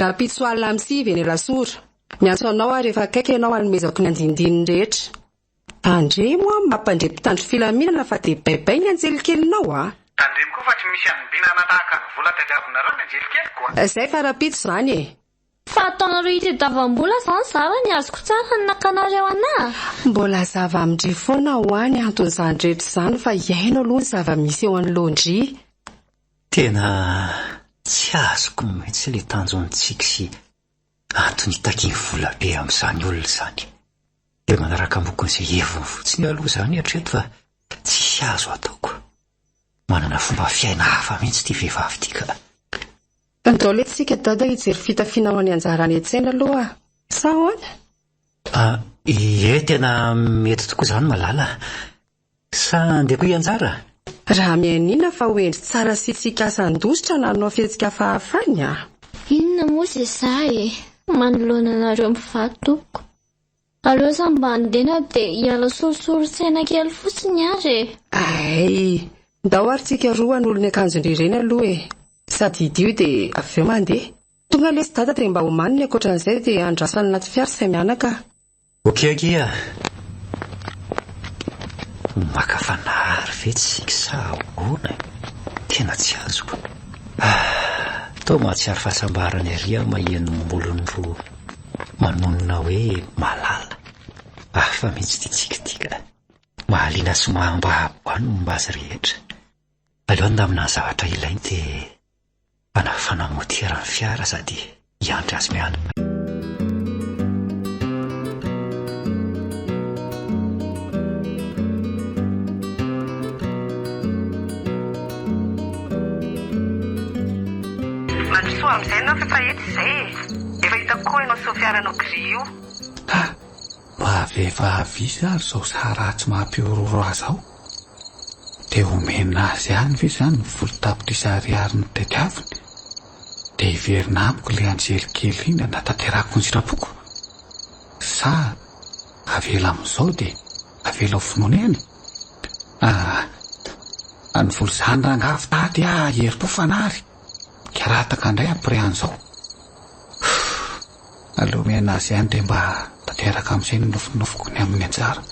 Raha pitsoalina amin'ny sivy eny Rasora. Miantso anao ary rehefa akaiky ianao hanomezako ny andindininy rehetra. Tandremo mampandre mpitandro filaminana fa dia baibay ny anjelikelinao Tandremo koa fa tsy misy anobinana tahaka ny vola tadiavinareo ny anjelikeliko Izay fa rapitso izany Fa ataonareo itadiavam-bola izany zara ny azoko tsara ny nakanareo anahy. Mbola zava-mindry foana ho any anton'izany rehetra izany fa iaino aloha ny zava-misy eo anoloandry. Tena tsy azoko mihitsy ilay tanjontsika sy antony hitaky ny vola be amin'izany olona izany. Ilay manaraka mokon'izay heviny fotsiny aloha izany hatreto fa tsy azo ataoko. Manana fomba fiaina hafa mihitsy ity vehivavy ity ka. Andao letsika dada hijery fitafiana ao any anjara any an-tsaina aloha sa ahoana? Tena mety tokoa izany malala. Sa andeha koa ianjara? Raha mianina fa ho endry tsara sy tsikasandositra na hanao fihetsika fahafany Inona moa izay izahay manoloana anareo mivady tompoko. Aleo za mba andena dia hiala sorosorotsaina kely fotsiny ary Ay, ndao ary tsika roa an'olony akanjon-drireny aloha Sady idio dia avy eo mandeha. Tonga lesy dada dia mba homaniny ankoatran'izay dia andrasany anaty fiara sy mianaka. Okey. Maka fanary vetsika sa ahoana? Tena tsy azoko. Tao mahatsiaro fahasambarany ary maheno molony roa manonona hoe malala. Fa mihitsy titsikitika. Mahaliana sy mahambabo any momba azy rehetra. Aleo andamina zavatra ilainy dia anafana motera ny fiara sady hiandry azy miana. Mandrosoa amin'izay na fa ety izay efa hitako koa ianao sy fiaranao gri io. Vehivavy ary izao saratsy mampiororo azy ao dia omena azy ihany ve izany ny volotapitra ariary ny tadiaviny dia hiverina amiko ilay anjelikely iny natanterahako ny sitrapoko sa avela amin'izao dia avela ho finoana eny ny volo izany rangavy tady herim-po fanary karataka indray ampire an'izao aleo mena azy ihany dia mba tanteraka amin'izay ny nofinofiko ny amin'ny anjara.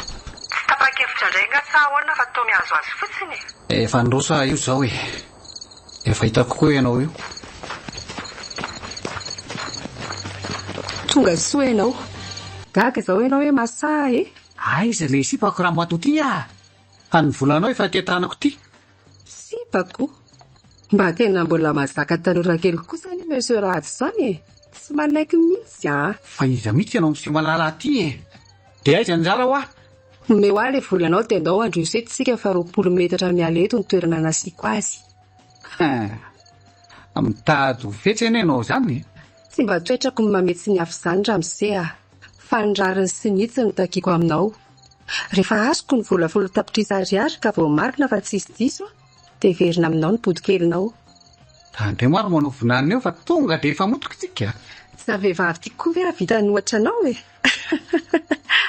Tapa-kevitra indray nga sa ahoana fa tao miazo azy fotsiny Efa ndrosa io izao efa hitako koa ianao io. Tonga soa ianao. Gaga izao ianao hoe masaa Aiza ilay sipako raha matoty ny volanao efa tetanako ity. Sipako? Mba tena mbola mazaka tanora kely kosa ny monsieur ratsy izany Tsy manaiky mihitsy Fa iza mihitsy ianao sy malala aty dia aiza anjara ho Meo ilay volanao dia andao androsetsika fa 20 metatra miala eto ny toerana nasiako azy. mitady ho fetsany ianao zany. Tsy mba toetrako ny mametsy ny afo izany ramose a. Fandrariny sy nitsy no takiako aminao. Rehefa azoko ny vola 10 tapitrisa ariary ka vao marina fa tsisy diso dia verina aminao ny bodikelinao. Andray maro manao vonanina eo fa tonga dia efa motoka tsika. Tsy na vehivavy tiako koa ve raha vita ny ohatra anao e.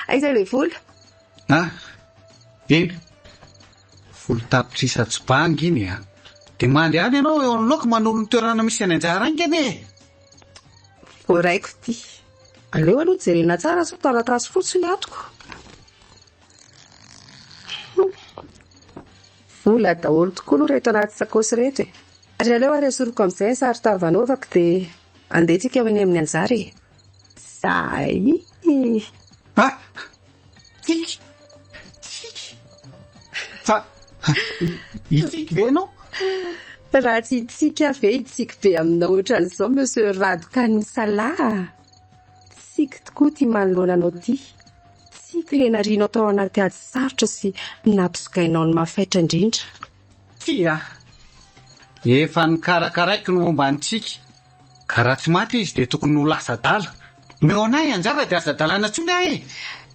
Aiza ilay vola? Eny 10 tapitrisa tsy bangy iny a. Dia mandeha any ianao eo anoloako manolo ny toerana misy any anjara angany e. Voaraiko ty. Aleo aloha jerena tsara sao taratasy fotsy ny atoko. Vola daholo tokoa no rehetra anaty sakosy rehetra e. Ary aleo ary asoroko amin'izay ny sary tavanaovako dia andehantsika eo eny amin'ny anjara e. Zay. Fa itsika ve ianao? Raha tsy itsika ve itsika be aminao ohatran'izao monsieur Radokanisala. Tsika tokoa tia manoloana anao ty. Tsika ilay narianao tao anaty ady sarotra sy nampisokainao ny mafaitra indrindra. Tia efa nikarakaraiko ny momba antsika. Ka raha tsy maty izy dia tokony ho lasa dala. Meo anahy anjara dia aza-dalàna tsony ahy.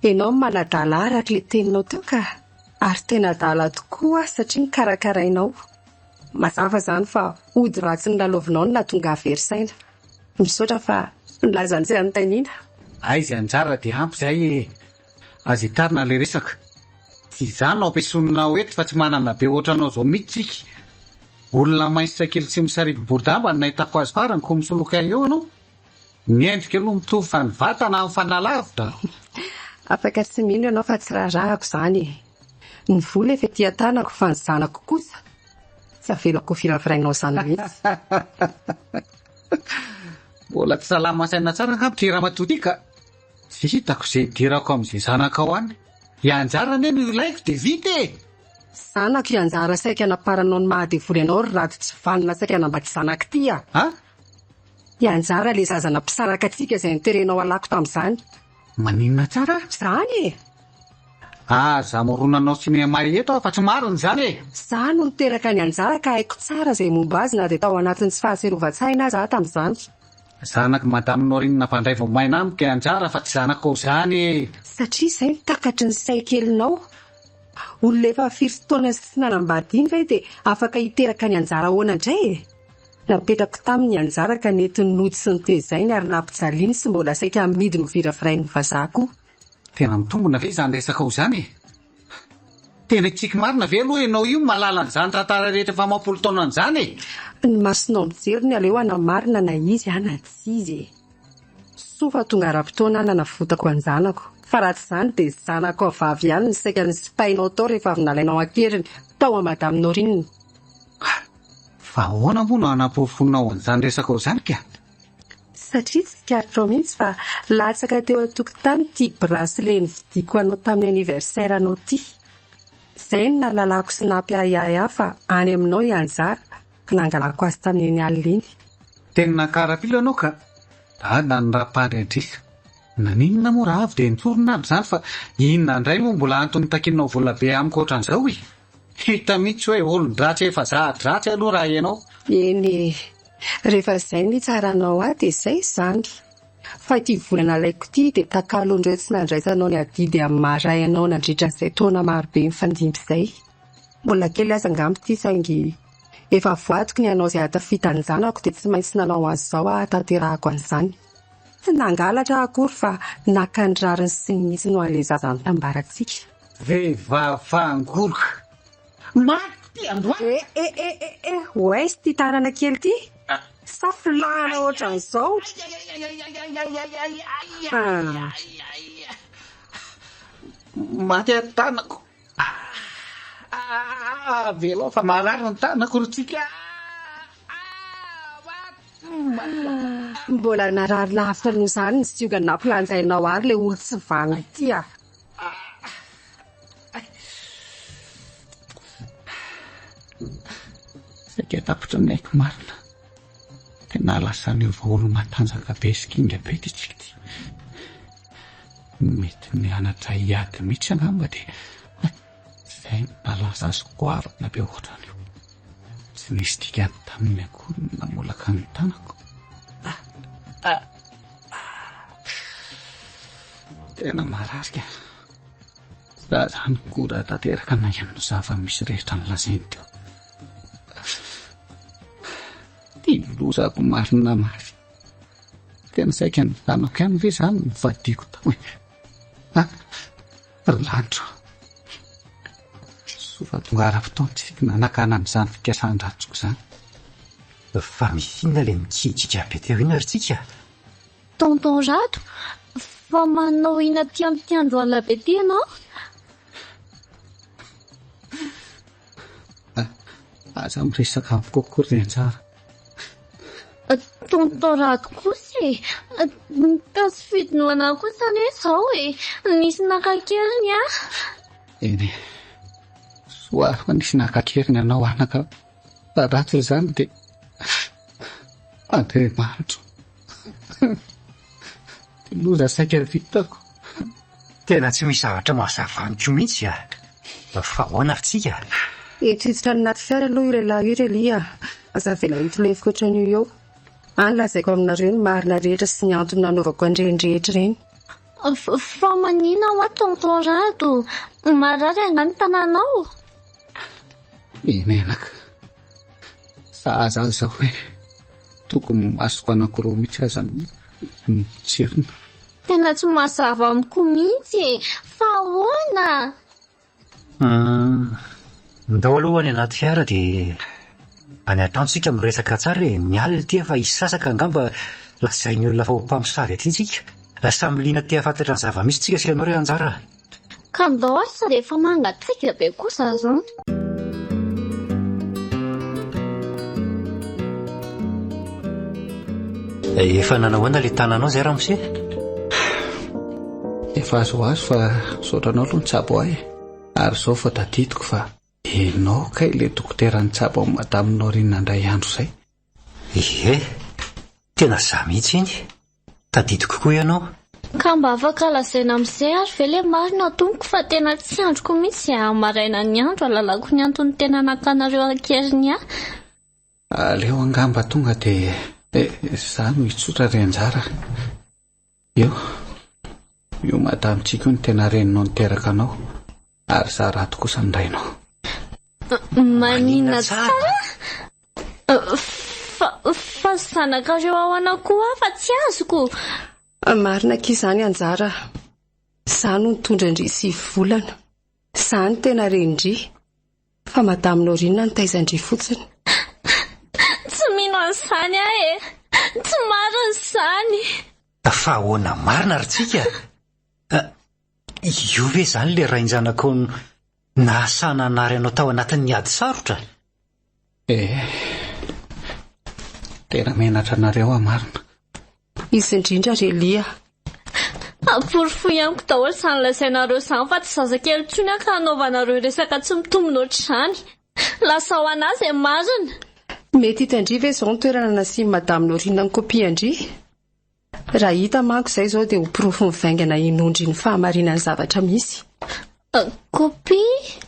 Ianao manadala araka ilay teninao teo ka. Ary tena dala tokoa satria nikarakarainao. Mazava izany fa ody ratsy ny lalaovinao no nahatonga verisaina. Misaotra fa nilazany izay anontaniana. Aizy anjara dia ampy izay e. Aza hitarina ilay resaka. Tsy izany ao ampiasonina hoeto fa tsy manana be ohatranao izao mihitsy tsika. Olona maisitra kely tsy misaridy bordamba no nahitako azy farany ko misoloka eo ianao. Miendrika aloha mitovy fa ny vatana amin'ny fanalavitra. Afaka tsy mino ianao fa tsy raharahako izany. Ny vola efa ety an-tanako fa ny zanako kosa tsy avelako firafirainao izany mihitsy. Mbola tsy salama saina tsara angamba ty ramatoa ka. Tsy hitako izay dirako amin'izay zanaka ao any. Ianjara anie no ilaiko dia vita e. Zanako ianjara saika naparanao ny mahadevoly anao ry rato tsy vanina saika namba tsy zanaka ty a. Ianjara ilay zazana mpisaraka atsika izay niterenao alako tamin'izany. Maninona tsara? Izany e. Za moronanao sy ny mari eto fa tsy marina izany e. Za no niteraka ny anjara ka haiko tsara izay momba azy na dia tao anatin'ny tsy fahaserovan-tsaina aza tamin'izany. Zanaka madame Norine Vandray vao maina amiko anjara fa tsy zanako izany e. Satria izay nitakatry ny saikelinao. Olona efa firy taona sy tsy nanambady iny ve dia afaka hiteraka ny anjara ahoana indray e. Napetrako tamin'ny anjara ka nentin'ny nody sy ny tezainy ary nampijaliany sy mbola saika amidy ny virafirain'ny vazaha koa. Tena mitombona ve izany resaka ho izany e? Tena tsika marina ve aloha ianao io malala n'izany tantara rehetra efa mampolo taona an'izany e? Ny masonao mijery ny aleo anamarina na izy na tsy izy e. Sofa tonga ra-potoana nanavotako anjanako. Fa raha tsy izany dia zanako avavy ihany ny saika ny sipainao tao rehefa avy nalainao ankeriny tao a madame Norine. Fa ahoana moa no hanapofonao an'izany resaka ho izany ka? Satria tsy karitrao mihitsy fa latsaka teo an-tokotany ty bracelet nividiko anao tamin'ny anniversaire anao ty. Izay no nahalalako sy nampiahiahy fa any aminao ianjara ka nangalako azy tamin'ny alina iny. Tena nakarapilo ianao ka dada ny rapany andrisa. Naninona moa raha avy dia nitsorona aby izany fa inona indray moa mbola antony takinao vola be amiko ohatran'izao e. Hita mihitsy hoe olon-dratsy efa zahadratsy aloha raha ianao. Eny rehefa izay ny tsaranao ahy dia izay izany. Fa ity volana laiko ity dia takaloandreo tsy nandraisanao ny adidy amin'ny maharay anao nandritra an'izay taona marobe mifandimby izay. Mbola kely aza angamba ity saingy efa voatoko ny anao izay hatafita ny zanako dia tsy maintsy nanao an'izao aho tanterahako an'izany. Tsy nangalatra akory fa nakandrariny sy nitsy no an'ilay zaza nitambarantsika. Vehivavy fangoroka. Maty androany. Oes ty tanana kely ty. Safilana ohatran'izao. Maty an-tanako. Velao fa marary ny tanako ro tsika. Mbola narary lavitra noho izany ny sioga nampilanjainao ary ilay olo tsy vanina ity a. Saika tapitra ny haiko marina. Tena lasany eo olo matanjaka be sy kinga be ty tsika ty. Mety ny anatra hiady mihitsy angamba dia izay nalaza azy goavana be ohatrany io. tsy nisy dikany taminy akory namolaka ny tanako. Tena mararika. Raha zany gora tanteraka naingano zava-misy rehetra ny lazainy teo. Tia lozako marina mafy. Tena saika ny zanako ihany ve zany mivadiko tao hoe lanitro. Sofa tonga ara-potoana tsy fiky nanakana amin'izany fikasàn-dratsoko zany. Fa mihinana ilay mikijika be teo iny ary tsika. Tonton Rato, fa manao ina ty amin'ny ty androany labe ty ianao? Aza miresaka amiko akory anjara. Tonton Rato kosa e, tasy fidinoana kosa ane izao e, nisy nakakeliny a. Eny e, soary fa nisy nakakeriny ianao anaka. Fa ratsy izany dia Andriamanitra. Loza saika vitako. Tena tsy misy zavatra mahazava amiko mihitsy a. Fa ahoana tsika? Hitsiditra ny naty fiara aloha ilay lahy io Lia. Aza vela hito ilay fikoatran'io eo. Any lazaiko aminareo ny marina rehetra sy ny antony nanaovako andrendrehetra reny. Fa manina ho ato Tonton Rato, marary angano tanànao. Menaka. Zaza aza hoe tokony masoko anankiroa mihitsy aza ny tsirona. Tena tsy mazava amiko mihitsy, fa ahoana? Ndao aloha any anaty fiara dia any an-tantsika miresaka tsara e. Mialina ity fa isasaka angamba lazainy olona fa ho mpamosavy aty tsika. Samy liana tia fantatra ny zava-misy tsika sy ianao ry anjara. Ka ndao asa dia efa mangatsiaka be kosa zao. Efa nanahoana ilay tananao zay ramose? Efa azoazo fa saotranao aloha nitsabo ahy. Ary izao fa tadidiko fa ianao kay ilay dokotera nitsabo amin'ny madaminao rinona indray andro izay. Tena za mihitsy iny. Tadidiko koa ianao. Ka mba afaka lazaina amin'izay ary ve ilay marina tompoko fa tena tsy androko mihitsy maraina ny andro alalako ny antony tena nakanareo ankeriny ahy. Aleo angamba tonga dia za no hitsotra ry anjara. Io madamitsika io ny tena reninao niteraka anao. Ary za rato kosa ny rainao. Manina tsara? Fa zanakareo ao anakoa fa tsy azoko. Marina k'izany anjara. Za no nitondra indry 7 volana. Za ny tena rendry. Fa madaminao rinona ny taizandry fotsiny. Tsy mino an'izany aho e. Tsy marina izany. Fa ahoana marina ary tsika? Io ve zany ilay rain-janako nahasana anary anao tao anatin'ny ady sarotra? Tena menatra anareo marina. Izy indrindra Lia. Amporifoy amiko daholo izany lazainareo izany fa tsy zazakely intsony ka hanaovanareo resaka tsy mitombina ohatr'izany. Lasa ho anazy e marina. Mety hitandry ve izao ny toerana nasiany madaminao rinona ny kopia andry? Raha hita manko izay izao dia ho pirofo mivaingana inondry ny fahamarinany zavatra misy. Kopia?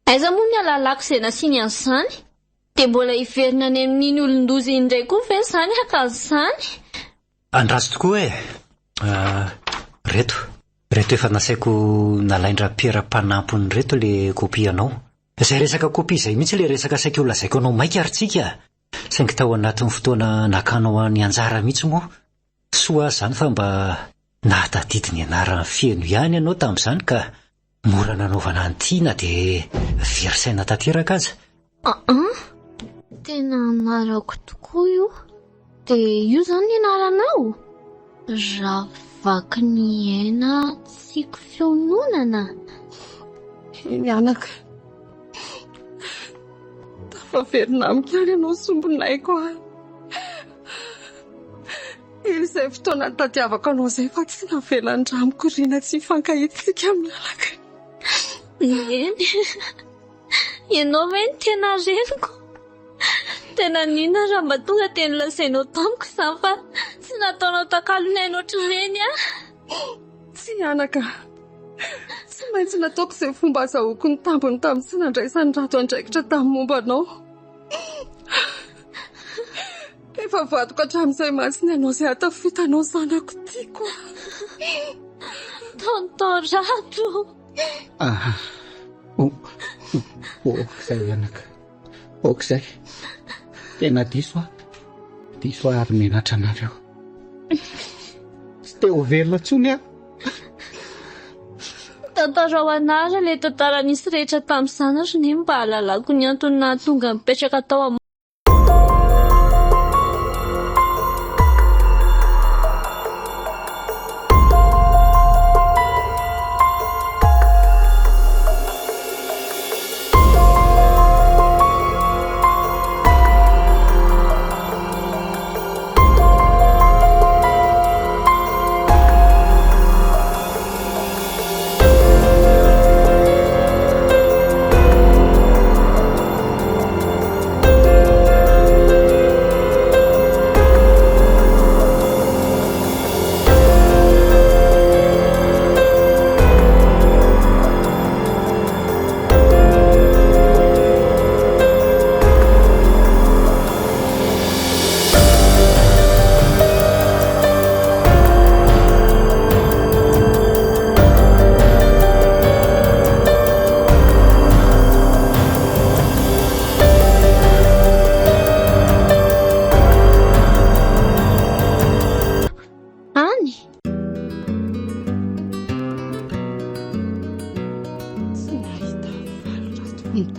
Aiza moa ny alalako izay nasiany an'izany? Dia mbola hiverina any amin'iny olon-doza indray koa ve izany hakazany? Andraso tokoa e. Reto efa nasaiko nalaindra-piera-panampony reto le kopia anao. Izay resaka kopia izay mihitsy le resaka saika olazaiko anao maika ary tsika. Saingy tao anatin'ny fotoana nakanao any anjara mihitsy moa. Soa zany fa mba nahatadidy ny anarany feno ihany ianao tamin'izany ka mora nanaovana antiana dia verisaina tanteraka aza. Tena anarako tokoa io. Dia io zany ny anaranao? Ravaky ny aina tsiko fiononana. Mianaka. Tafaverina amiko ihany ianao sombinaiko ahy. Izay fotoana tadiavako anao izay fa tsy navelan-dramiko riana tsy hifankahitsika mialaka. Eny. Ianao ve ny tena reniko? Tena nina raha mba tonga dia nolazainao tamiko izany fa tsy nataonao takalonay ohatr'ireny aho. Tsy anaka. Tsy maintsy nataoko izay fomba azahoako ny tambony tamin'ny tsy nandraisan'ny rato andraikitra tamin'ny momba anao. Efa vadiko hatramin'izay matsiny ianao izay hatafitanao zanako tiako. Tontorato. Izay anaka. Izay. Tena diso ary menatra anareo. Tsy te ho velona intsony aho. Tantarao an'ara ilay tantara nisy rehetra tamin'ny zanatra ny mba hahalalako ny antony nahatonga mipetraka tao amin'ny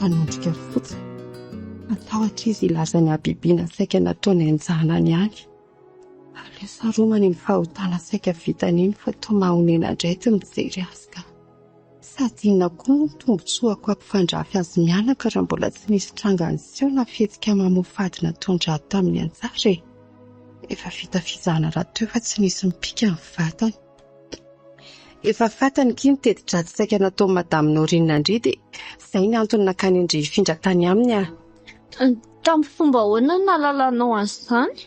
Tanondrika fotsiny matahotra izy ilazany habibiana saika nataony anjanany ihany. Alesaromany ny fahotana saika vitan'iny fa toa mahonena indray ty mijery azy ka. Sady inona koa no tombontsoako ampifandrafy azy mianaka raha mbola tsy nisy trangany sy eo na fihetsika mamofady nataondra tamin'ny anjara. Efa vita fizana raha teo fa tsy nisy mipika ny vatany. Efa fatany kiny tedi-dratsy saika natao madame Norine Nandridy. Izay ny antony nakany indry hifindra tany aminy a. Tamin'ny fomba ahoana nahalalanao an'izany?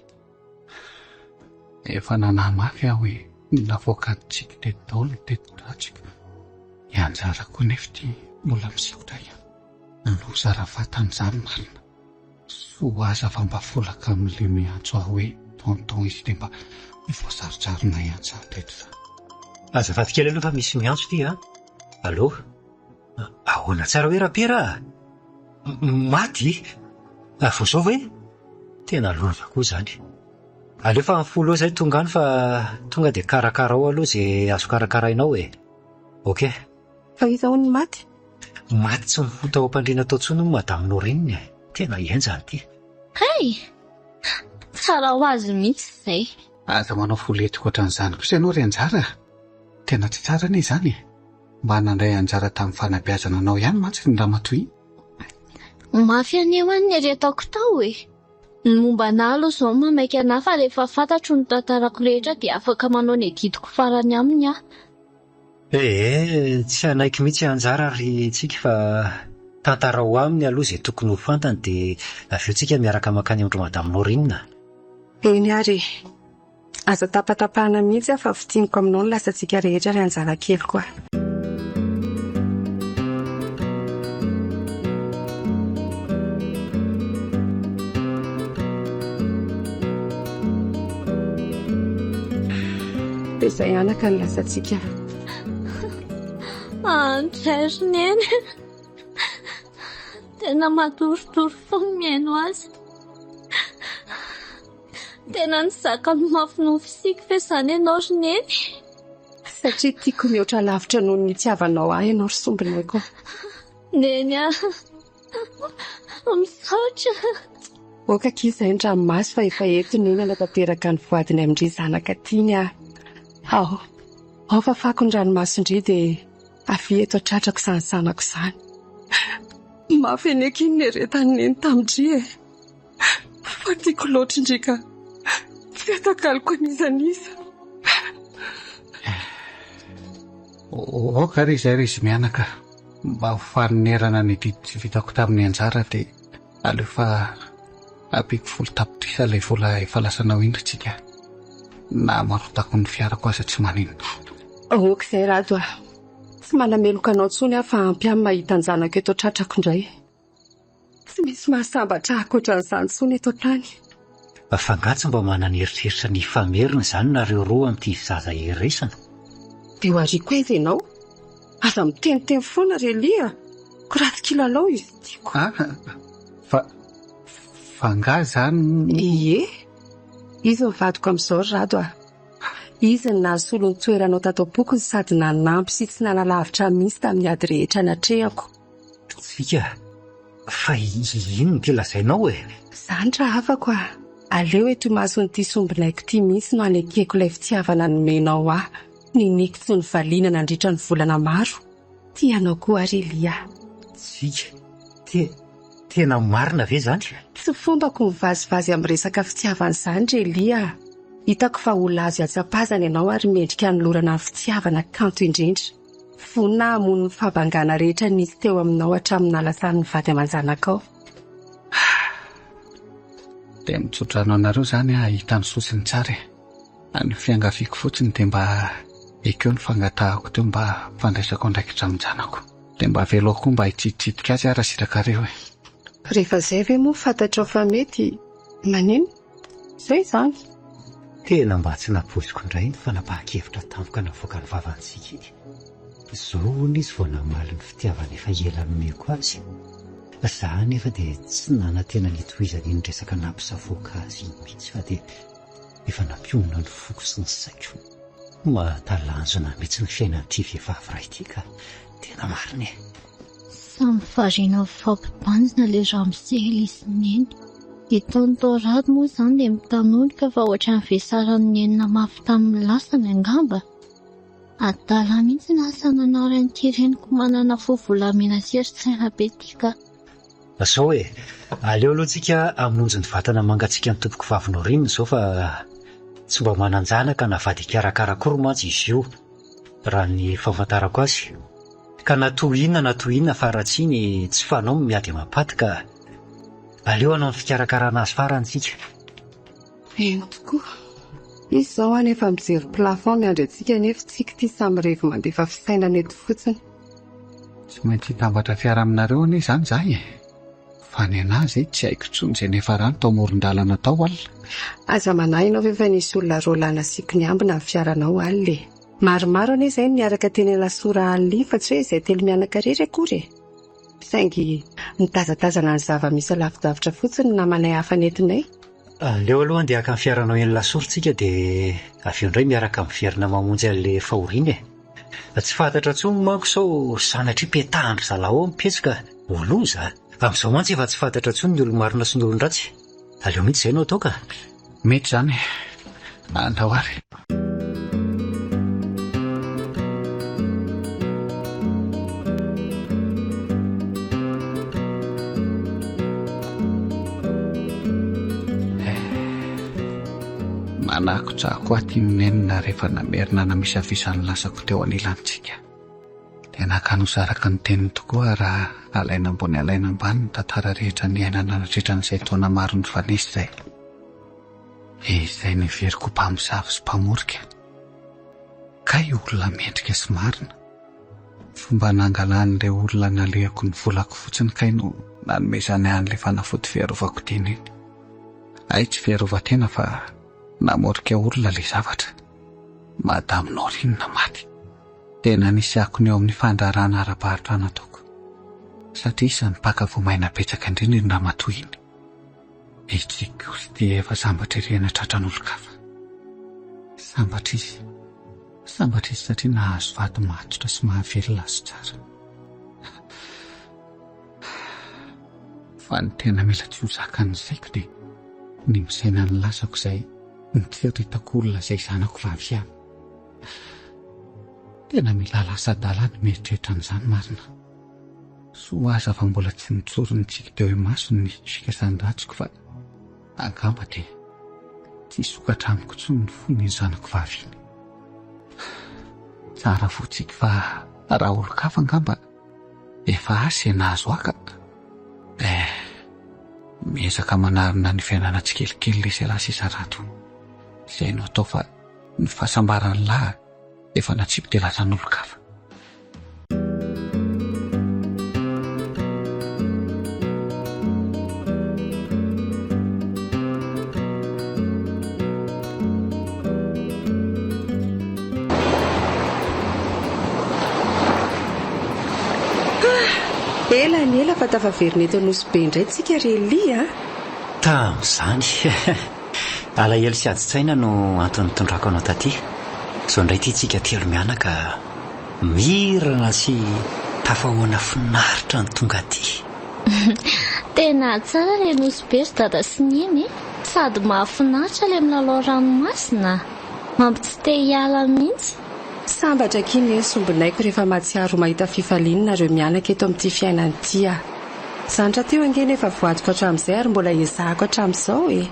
Efa nanamafy aho hoe navoakantsika teto daholo tedi-dratsika. Ny anjara koa nefa ty mbola misikotra ihany. Loza raha vatan'izany marina. Soa aza fa mba folaka amin'ilay miantso aho hoe tonton izy dia mba voasaritrarina ianjany teto za. Azafady kely aloha fa misy miantso ty a. Allô? Ahoana tsara hoe rapera? Maty? Vao zao hoe? Tena loza koa zany. Aleo fa folo zay tonga any fa tonga dia karakarao aloha zay azo karakarainao e. Ok. Fa iza ho ny maty? Maty tsy mifoto ao am-pandriana tao intsony madame Norine. Tena ienjany ty. Hey! Tsara ho azy mihitsy izay. Aza manao foletiko ohatran'izany kosa ianao ry anjara. Tena tsy tsara anie izany. Mba nandray anjara tamin'ny fanabeazana anao ihany mantsy ny ramatoa. Mafy aneo any ny retako tao e. Ny momba anahy aloha izao mamaika anahy fa rehefa fantatro ny tantarako rehetra dia afaka manao ny editiko farany aminy aho. Tsy anaiky mihitsy anjara ry tsika fa tantara ho aminy aloha izay tokony ho fantany dia avy eo tsika miaraka makany amin'ireo madame Norine. Eny ary. Aza tapatapahana mihitsy aho fa vitiniko aminao ny lasantsika rehetra ry anjara kely koa. Dia izay anaka ny lasantsika. Andrerineny. Tena matoritory foana miaino azy. Tena ny zakany mafinofisika fa izany ianao ry neny. Satria tiako mihoatra lavitra noho ny itiavanao ahy ianao ry sombinay koa. Neny misaotra. Okaka izay ny ranomasy fa efa eto neny anatanteraka ny voadiny amin'indry zanaka tiany aho. Ao fa fako ny ranomasindry dia avy eto atratrako izany zanako izany. Mafy aneko iny ny retany neny tamindry e. Fa tiako loatra indrika. Tsy atakaloko an'izan'iza. Oka ry izay ry izy mianaka. Mba ho farinerana ny didy tsy vitako tamin'ny anjara dia aleo fa ampiko folo tapitrisa ilay vola efa lasanao indry tsika. Na marotako ny fiarako aza tsy manino. Oka izay rado ah. Tsy manameloka anao intsony aho fa ampy amin'ny mahita ny zanako eto tratrako indray. Tsy misy mahasambatra ankoatran'izany intsony eto tany. Fangatsy mba manana eritreritra ny famerina izany nareo roa amin'ity zaza iresana. Dia ho ariako aiza ianao? Aza miteniteny foana Relia. Koraty kilalao izy tiako. Fangahy zany? Ie, izy mivadiko amin'izao rado a. Izy ny nahasolo ny toeranao tato am-pokony sady nanampy sy tsy nanalavitra mihitsy tamin'ny ady rehetra natrehako. Tsika, fa ino ty lazainao e? Zany raha afako a. Aleo eto mason'ity sombinaiko ity mihitsy no anekeko ilay fitiavana nomenao aho. Niniko tsy ny valiana nandritra ny volana maro. Tianao koa Relia. Tsika, tena marina ve zany? Tsy fombako mivazivazy amin'ny resaka fitiavana izany Relia. Hitako fa olazy atsapazana ianao ary mendrika nolorana ny fitiavana kanto indrindra. Vonina hamono ny fahabangana rehetra nisy teo aminao hatramin'ny nalasan'ny vady aman-janakao. Dia mitsodrano anareo zany ahita ny sosiny tsara. Ny fiangaviako fotsiny dia mba ekeo ny fangatahako teo mba fandraisako ndraikitra amin-janako. Dia mba veloko koa mba hitsiditsitika azy ara sirakareo. Rehefa izay ve moa fantatrao fa mety manino? Izay zany. Tena mba tsy napoziko indray ny fanapahan-kevitra tampoka navoaka ny vavantsika iny. Izao izy vao namaly ny fitiavana efa ela nomeko azy. Za nefa dia tsy nanantena nitohizany iny resaka nampisavoaka azy iny mihitsy fa dia efa nampionona ny foko sy ny saiko. Mahatalanjona mihitsy ny fiainan'ity vehivavy iray ity ka tena marina e. Samy variana fampibanjina ilay ramosely izy neny. Itaony Torady moa izany dia mitanonika fa ohatra ny vesaran'ny enina mafy tamin'ny lasany angamba. Adala mihitsy na sananao ren'ity reniko manana fovolamena sy eritsaina be ity ka. Sao e, aleo aloha tsika amonjy ny vatana mangatsika ny tompoko vavinao rinona izao fa tsy mba mananjanaka na vady karakarakory mantsy izy io raha ny fahafantarako azy. Ka natohinana fa raha tsy ny tsy fanao miady mampaty ka aleo anao ny fikarakarana azy farany tsika. Eno tokoa. Izy izao anefa mijery plafond miandry antsika nefa tsika ity samy revo mandefa fisainana eto fotsiny. Tsy maintsy hitambatra fiara aminareo anie izany zaho e. Fa ny anazy tsy haiko intsony izay nefa rano tao amoron-dalana tao alina. Aza manahy ianao ve fa nisy olona rolana siako ny ambina amin'ny fiaranao alina e. Maromaro anie izay niaraka teny lasora alina fa tsy hoe izay telo mianaka rery akory e. Saingy nitazatazana ny zava-misy lavidavitra fotsiny namanay hafa nentinay. Aleo aloha andeha ka ny fiaranao eny lasorintsika dia avy eo indray miaraka miverina mamonjy an'ilay fahoriana e. Tsy fantatra intsony manko sao sanatria petahandry zalaho mipetsika oloza. Amin'izao mantsy efa tsy fantatra intsony ny olo-marina sy ny olon-dratsy. Aleo mihitsy izay no atao ka. Mety zany andao ary. Manakotrako aty minenina rehefa namerina namisafisany lasako teo anilantsika. Tena kanosaraka ny teniny tokoa raha alaina ambony alaina ambany ny tantara rehetra ny ainana natritra n'izay taona maro ny fanesy izay. Izay niveriko mpamosavy sy mpamorika. Kay olona mendrika sy marina. Fomba nangalan'ilay olona nalehako ny volako fotsiny kay no nanomezany an'ilay fanafody fiarovako teny iny. Ay tsy fiarovatena fa namorika olona ilay zavatra. Madame Norinina maty. Tena nisy ako ny eo amin'ny fandrarana ara-paritra nataoko. Satria isany mpaka vomaina betsaka indrindra ny ramatoa iny. Itsiko sy dia efa sambatra irena tratran'olon-kafa. Sambatra izy satria nahazo vato matotra sy mahavelona azy tsara. Fa ny tena mila tsy ho zakan'izayko dia ny misaina ny lasako izay nitseritako olona izay zanako vavy ihany. Tena mila lasa dalany mieritreritra an'izany marina. Soa aza fa mbola tsy nitsorintsika teo imasony ny fikasany ratsiko fa angamba dia tsy sokatra amiko intsony ny fon'ny zanako vavy iny. Tsara fotsika fa raha olo-kafa angamba efa asy nahazo aka. Miezaka manarina ny fiainana tsikelikely ilay sy lasa isarato. Izay no atao fa ny fahasambarany lahy efa natsipy dia lasan'olo-kafa. ela ny ela fa tafaverina eto anosy be indray tsika relia tamin'izany alahelo sy ady-tsaina no antony tondrako anao taty zao indray ty tsika telo mianaka mirana sy tafahoana finaritra ny tonga aty tena tsara le nosy be ry dada sy niny sady mahafinaritra le milalao ranomasina mampitsy te hiala mihitsy sambatra kiny ny sombinaiko rehefa mahatsiaro mahita fifalinina reo mianaka eto amin'ity fiainany tya zandra teo angeny efa voadiko hatramin'izay ary mbola ezahako hatramin'izao e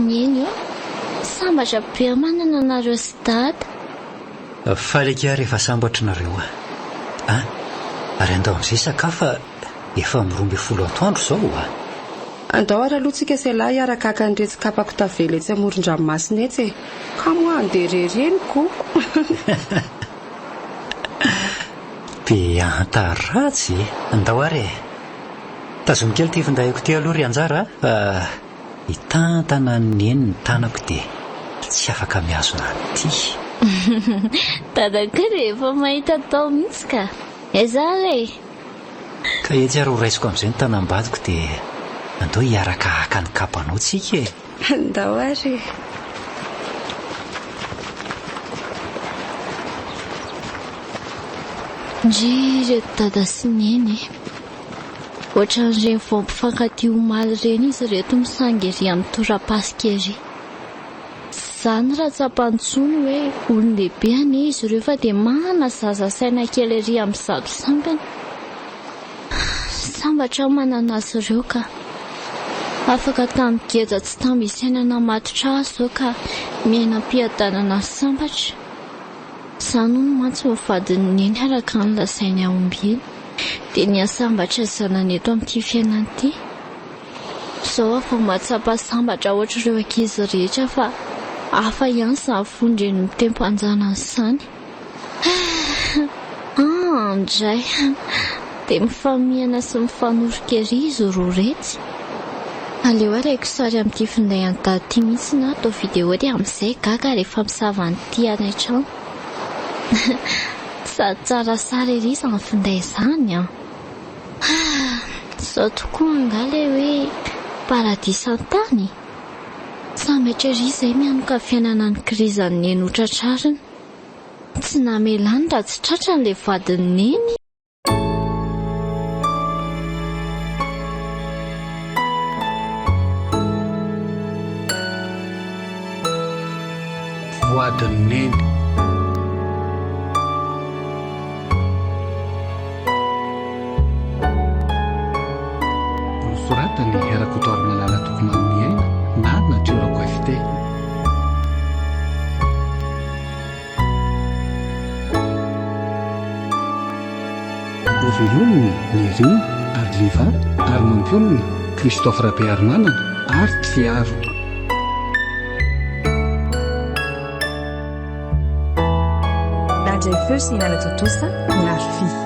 niny io sambatra be manana anareo sy dada faleka rehefa sambatra nareo ary andao amin'izay sakafa efa miromby 10 atoandro zao andao ary aloha tsika sy lahy arakaka nyretsikapako tavela etsy amoron-dranomasina etsy e ka moa anderereniko be antaratsy andao ary tazonikely ty findaiko ty aloha ry anjara fa hitantana neny ny tanako dia tsy afaka miazona ty dadaka rehefa mahita tao mihitsy ka eza le ka etsy ary ho raisiko amin'izay ny tanambadiko dia andao hiaraka haka ny kapanao tsika e andao ary ndry reto dada sy neny ohatran'ireny voampifankaty omaly ireny izy reto misangy ery amin'ny torapasika ery zany raha tsapantsony hoe olon-dehibe ane izy ireo fa dia mana zaza saina kely ery amin'ny zato sambany sambatra manana azy ireo ka afaka tamin'ny geja tsy tamby isainana matotra azy zao ka miainam-piadanana sambatra zany no mantsy mivadiny neny araka ny lasainy aombiny dia ny asambatra zanany eto amin'ity fiainany ity zao afa mahatsapa sambatra ohatra ireo ankizy rehetra fa hafa ihany zany fondreny mitempo anjanany izany ndray dia mifamihana sy mifanoroka ery izy roa retsy aleo araiko sary amin'ity finday an-dady ity mihitsy na atao video dia amin'izay gaga rehefa misavany ity any an-trano sady tsara sara ery izany finday izany zao tokoa angala hoe paradis an-tany sambatra ery izay mianoka fiainana ny krizany neny hotratrariny tsy namelany raha tsy tratra n'ilay vadiny neny voadiny neny nosoratany erakotoary malala tokony amin'ny aina na natrorako afite ovelominy ny riny ary liva ary mampionina Christophe Rabearmanana ary Fiaro Andrei Feu sy Nana Totosa ny Arfi